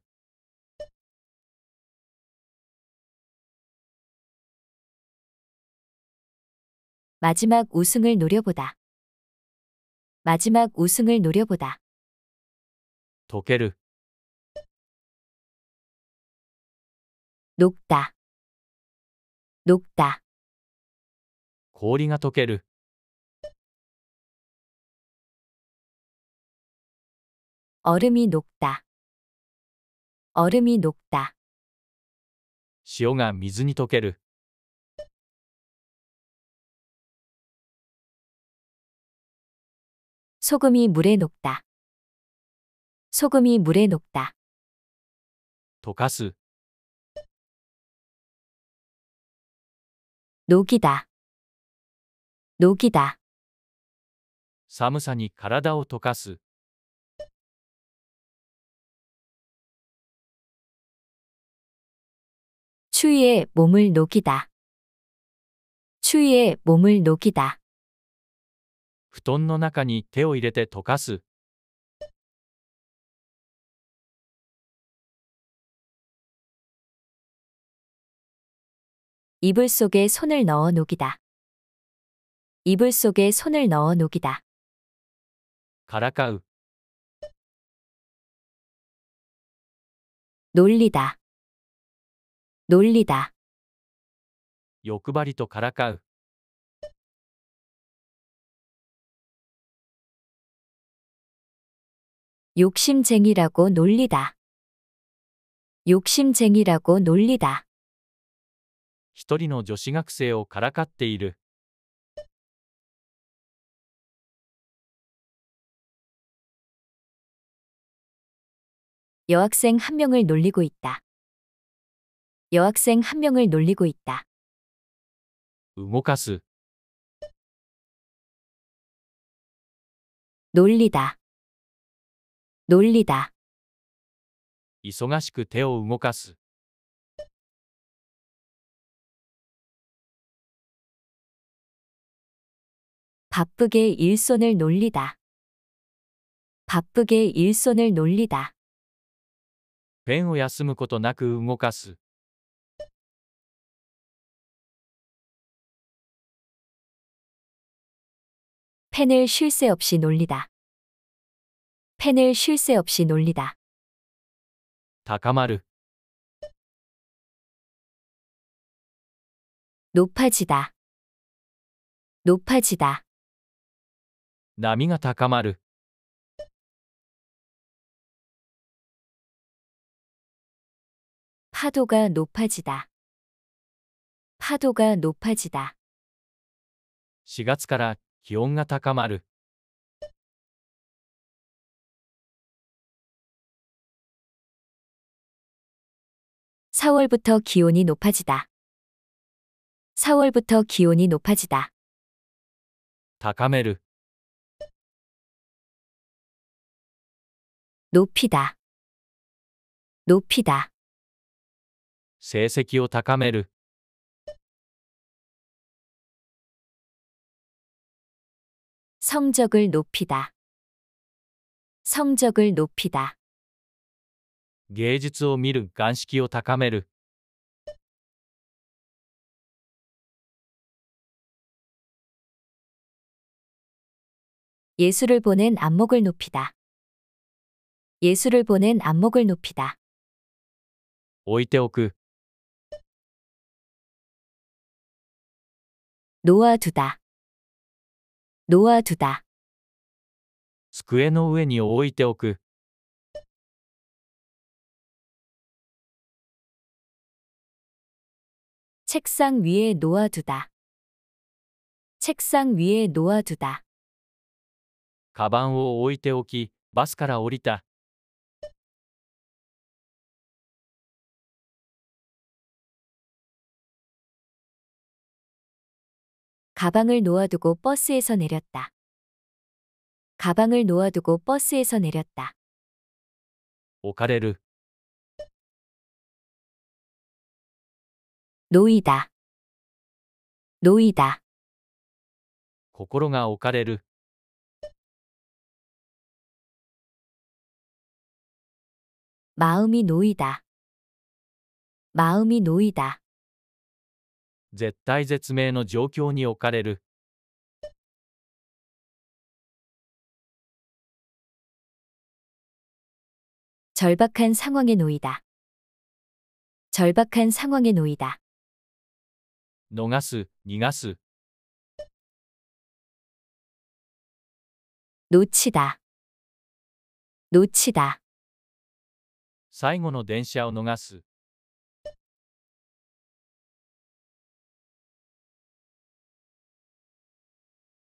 Speaker 2: 마지막 우승을 노려보다. 마지막 우승을 노려보다.
Speaker 4: 溶ける、
Speaker 2: 녹다. 녹다.
Speaker 4: 氷が溶ける、
Speaker 2: 얼음이 녹다. 얼음이 녹다.
Speaker 4: 塩が水に溶ける、
Speaker 2: 소금이 물에 녹다. 소금이 물에 녹다.
Speaker 4: 溶かす、
Speaker 2: 녹이다. 녹이다.
Speaker 4: 寒さに体を溶かす、
Speaker 2: 추위에 몸을 녹이다. 추위에 몸을 녹이다.
Speaker 4: 布団の中に手を入れて溶かす、
Speaker 2: 이불 속에 손을 넣어 녹이다. 이불 속에 손을 넣어 녹이다.
Speaker 4: からかう、
Speaker 2: 놀리다. 놀리다.
Speaker 4: 欲張りとからかう、
Speaker 2: 욕심쟁이라고 놀리다. 욕심쟁이라고 놀리다.
Speaker 4: 一人の女子学生をからかっている、
Speaker 2: 여학생 한 명을 놀리고 있다. 여학생 한 명을 놀리고 있다.
Speaker 4: 動かす、
Speaker 2: 놀리다. 놀리다.
Speaker 4: 忙しく手を動かす、
Speaker 2: 바쁘게 일손을 놀리다. 바쁘게 일손을 놀리다.
Speaker 4: ペンを休むことなく動かす、
Speaker 2: 펜을 쉴 새 없이 놀리다. 펜을 쉴 새 없이 놀리다.
Speaker 4: 高まる、
Speaker 2: 높아지다. 높아지다.
Speaker 4: 波が高まる、
Speaker 2: 파도가 높아지다. 파도가 높아지다.
Speaker 4: 4月から気温が高まる、
Speaker 2: (4월부터) 기온이 높아지다. (4월부터) 기온이 높아지다.
Speaker 4: 高める、
Speaker 2: 높이다. 높이다.
Speaker 4: 成績を高める、
Speaker 2: 성적을 높이다. 성적을 높이다.
Speaker 4: 芸術を見る眼識を高める、
Speaker 2: 예수를 보는 안목을 높이다. 예수를 보는 안목을 높이다.
Speaker 4: 置いておく、
Speaker 2: 놓아두다. 놓아두다.
Speaker 4: 机の上に置いておく、
Speaker 2: 책상 위에 놓아두다. 책상 위에 놓아두다.
Speaker 4: カバンを置いておき、バスから降りた。
Speaker 2: 가방을 놓아두고 버스에서 내렸다. 가방을 놓아두고 버스에서 내렸다.
Speaker 4: 置かれる、
Speaker 2: 놓이다. 놓이다.
Speaker 4: 心が置かれる、
Speaker 2: 마음이 놓이다. 마음이 놓이다.
Speaker 4: 絶体絶命の状況に置かれる、
Speaker 2: 절박한 상황에 놓이다. 절박한 상황에 놓이다.
Speaker 4: 逃す、逃がす、
Speaker 2: 놓치다. 놓치다.
Speaker 4: 最後の電車を逃す、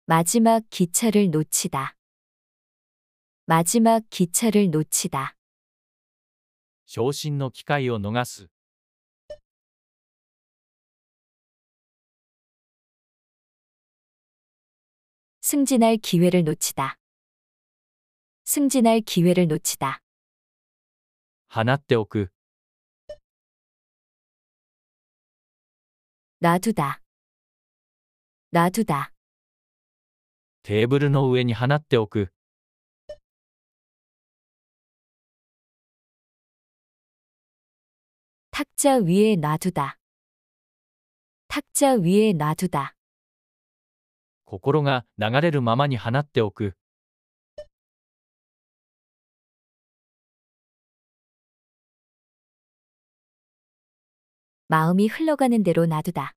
Speaker 2: 마지막 기차를 놓치다. 마지막 기차를 놓치다.
Speaker 4: 昇進の機会を逃す、
Speaker 2: 승진할 기회를 놓치다. 승진할 기회를 놓치다.
Speaker 4: 放っておく、
Speaker 2: 놔두다. 놔두다.
Speaker 4: テーブルの上に放っておく、
Speaker 2: 탁자 위에 놔두다. 탁자 위에 놔두다.
Speaker 4: 心が流れるままに放っておく、
Speaker 2: 마음이 흘러가는 대로 놔두다.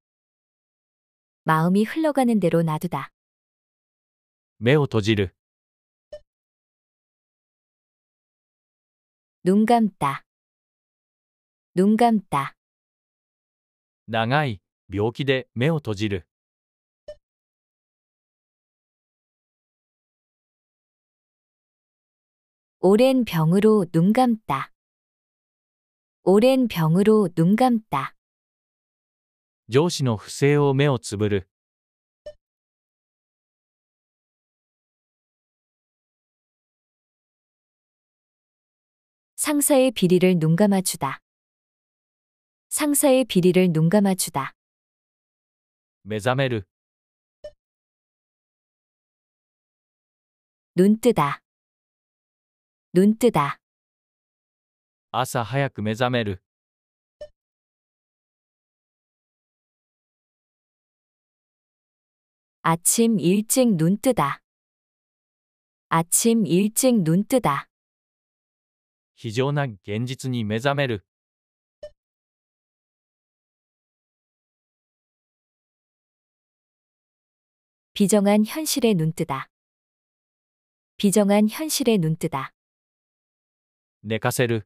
Speaker 2: 마음이 흘러가는 대로 놔두다.
Speaker 4: 目を閉じる、
Speaker 2: 눈 감다. 눈 감다.
Speaker 4: 長い、病気で目を閉じる、
Speaker 2: 오랜 병으로 눈 감다. 오랜 병으로 눈 감다.
Speaker 4: 上司の不正を目をつぶる、
Speaker 2: 상사의 비리를 눈 감아주다. 상사의 비리를 눈 감아주다.
Speaker 4: 目覚める、
Speaker 2: 눈 뜨다. 눈 뜨다.
Speaker 4: 朝早く目覚める、
Speaker 2: 아침 일찍 눈 뜨다. 아침 일찍 눈 뜨다.
Speaker 4: 非常な現実に目覚める、
Speaker 2: 비정한 현실에 눈 뜨다. 비정한 현실에 눈 뜨다.
Speaker 4: 寝かせる、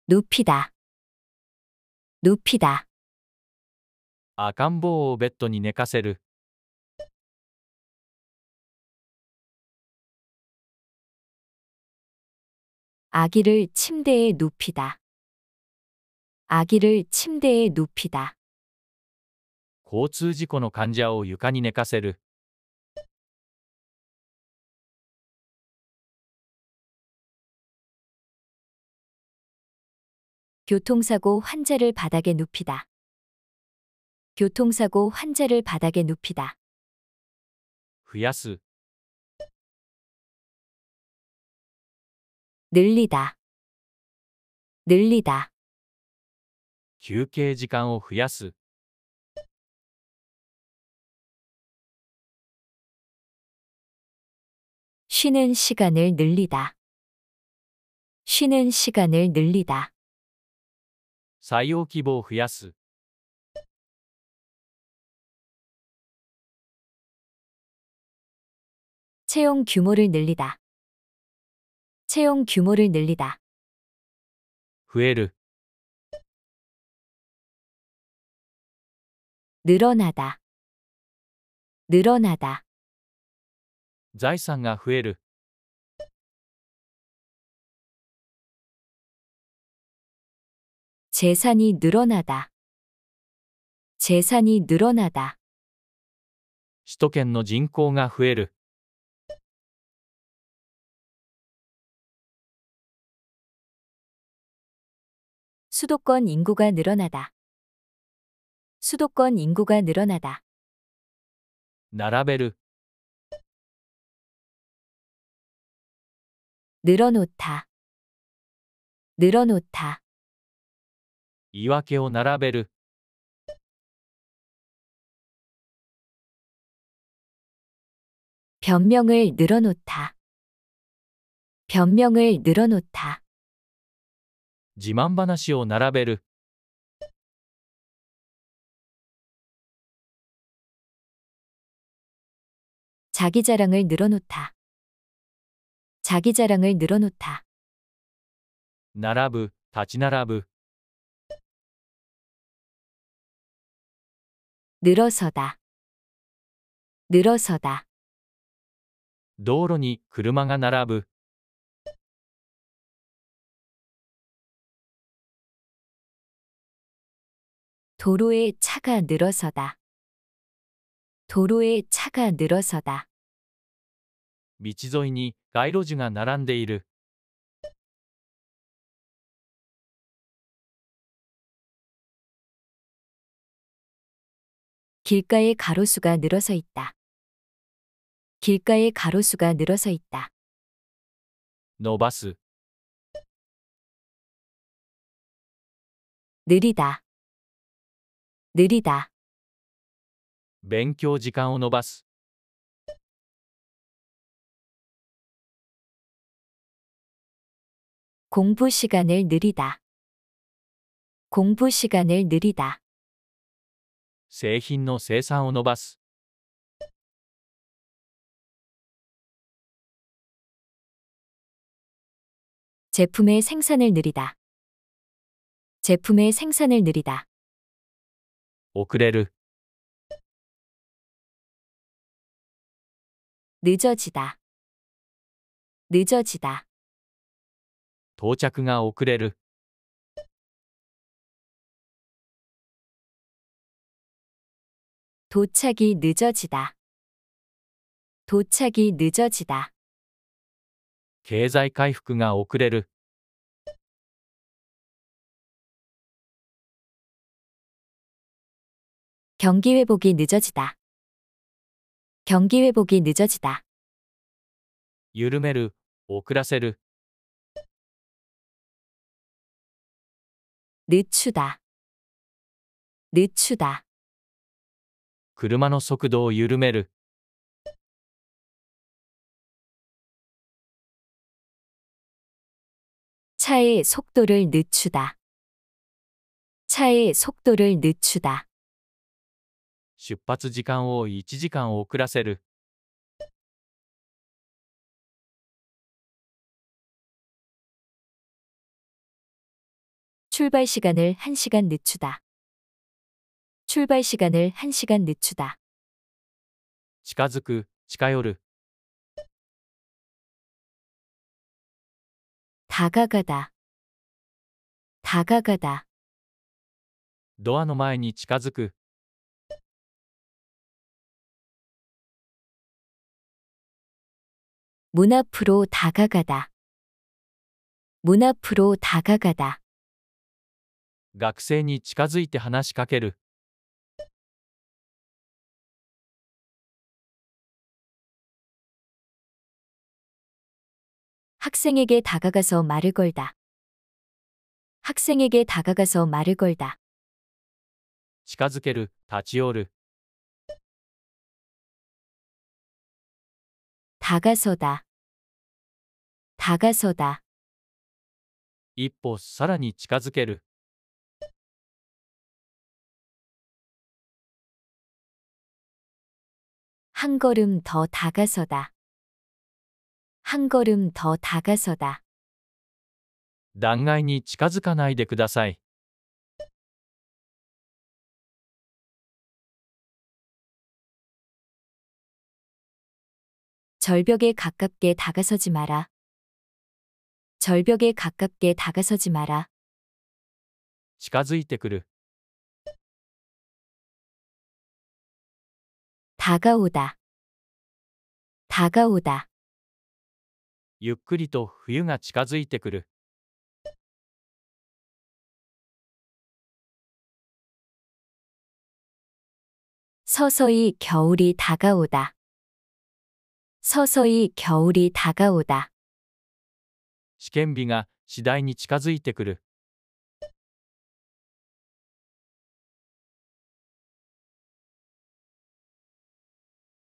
Speaker 2: 눕히다. 눕히다.
Speaker 4: 赤ん坊をベッドに寝かせる、
Speaker 2: 아기를 침대에 눕히다. 아기를 침대에 눕히다.
Speaker 4: 交通事故の患者を床に寝かせる、
Speaker 2: 교통사고 환자를 바닥에 눕히다. 교통사고 환자를 바닥에 눕히다.
Speaker 4: 増やす、
Speaker 2: 늘리다. 늘리다.
Speaker 4: 休憩時間を増やす、
Speaker 2: 쉬는 시간을 늘리다. 쉬는 시간을 늘리다.
Speaker 4: 採用希望を増やす。
Speaker 2: 채용 규모를 늘리다. 채용 규모를 늘리다.
Speaker 4: 増える。
Speaker 2: 늘어나다. 늘어나다.
Speaker 4: 財産が増える。
Speaker 2: 재산이 늘어나다. 재산이 늘어나다.
Speaker 4: 首都圏の人口が増える。
Speaker 2: 수도권 인구가 늘어나다. 수도권 인구가 늘어나다.
Speaker 4: 並べる。
Speaker 2: 늘어놓다. 늘어놓다.
Speaker 4: 言い訳を並べる。
Speaker 2: 변명을 늘어놓다. 변명을 늘어놓다.
Speaker 4: 自慢話を並べる。
Speaker 2: 자기 자랑을 늘어놓다. 자기 자랑을 늘어놓다.
Speaker 4: 並ぶ、立ち並ぶ。
Speaker 2: 늘어서다. 늘어서다.
Speaker 4: 道路に車が並ぶ。
Speaker 2: 도로에 차가 늘어서다. 도로에 차가 늘어서다.
Speaker 4: 道沿いに街路樹が並んでいる。
Speaker 2: 길가에 가로수가 늘어서 있다. 길가에 가로수가 늘어서 있다.
Speaker 4: 伸ばす。
Speaker 2: 느리다. 느리다.
Speaker 4: 勉強時間を伸ばす。
Speaker 2: 공부 시간을 느리다. 공부 시간을 느리다.
Speaker 4: 製品の生産を伸ばす。
Speaker 2: 제품의 생산을 느리다. 제품의 생산을 느리다.
Speaker 4: 遅れる。
Speaker 2: 늦어지다. 늦어지다.
Speaker 4: 到着が遅れる。
Speaker 2: 도착이 늦어지다. 도착이 늦어지다.
Speaker 4: 経済回復が遅れる。
Speaker 2: 경기 회복이 늦어지다. 경기 회복이 늦어지다.
Speaker 4: 緩める、遅らせる。
Speaker 2: 늦추다. 늦추다.
Speaker 4: 車の速度を緩める。
Speaker 2: 차의 속도를 늦추다. 차의 속도를 늦추다.
Speaker 4: 出発時間を1時間遅らせる。
Speaker 2: 출발 시간을 1시간 늦추다. 출발 시간을 1시간 늦추다.
Speaker 4: 近づく、近寄る。
Speaker 2: 다가가다. 다가가다.
Speaker 4: ドアの前に近づく。
Speaker 2: 문 앞으로 다가가다. 문 앞으로 다가가다.
Speaker 4: 学生に近づいて話しかける。
Speaker 2: 학생에게 다가가서 말을 걸다. 학생에게 다가가서 말을 걸다.
Speaker 4: 近づける、立ち寄る。
Speaker 2: 다가서다. 다가서다.
Speaker 4: 一歩さらに近づける。
Speaker 2: 한 걸음 더 다가서다. 한 걸음 더 다가서다.
Speaker 4: 断崖に近づかないでください。
Speaker 2: 절벽에 가깝게 다가서지 마라. 절벽에 가깝게 다가서지 마라.
Speaker 4: 近づいてくる。
Speaker 2: 다가오다. 다가오다.
Speaker 4: ゆっくりと冬が近づいてくる。
Speaker 2: 서서히 겨울이 다가오다. 서서히 겨울이 다가오다.
Speaker 4: 試験日が次第に近づいてくる。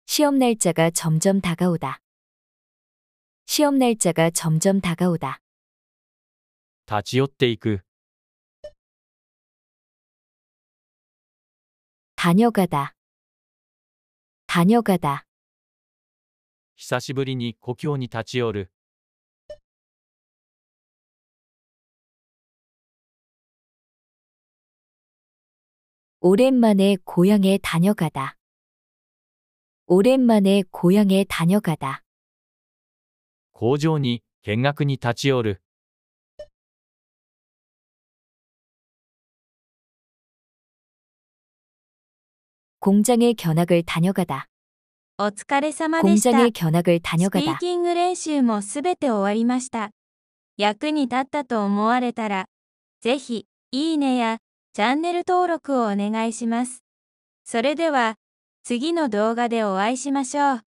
Speaker 2: 시험 날짜가 점점 다가오다. 시험 날짜가 점점 다가오다.
Speaker 4: 立ち寄っていく。
Speaker 2: 다녀가다. 다녀가다.
Speaker 4: 久しぶりに故郷に立ち寄る。
Speaker 2: 오랜만에 고향에 다녀가다. 오랜만에 고향에 다녀가다.
Speaker 4: 工場に見学に立ち寄る。
Speaker 2: 공장의 견학을 다녀가다.
Speaker 1: お疲れ様でした。
Speaker 2: 공장의 견학을
Speaker 1: スピー
Speaker 2: 다녀가다.
Speaker 1: キング練習もすべて終わりました。役に立ったと思われたら、ぜひ、いいねやチャンネル登録をお願いします。それでは、次の動画でお会いしましょう。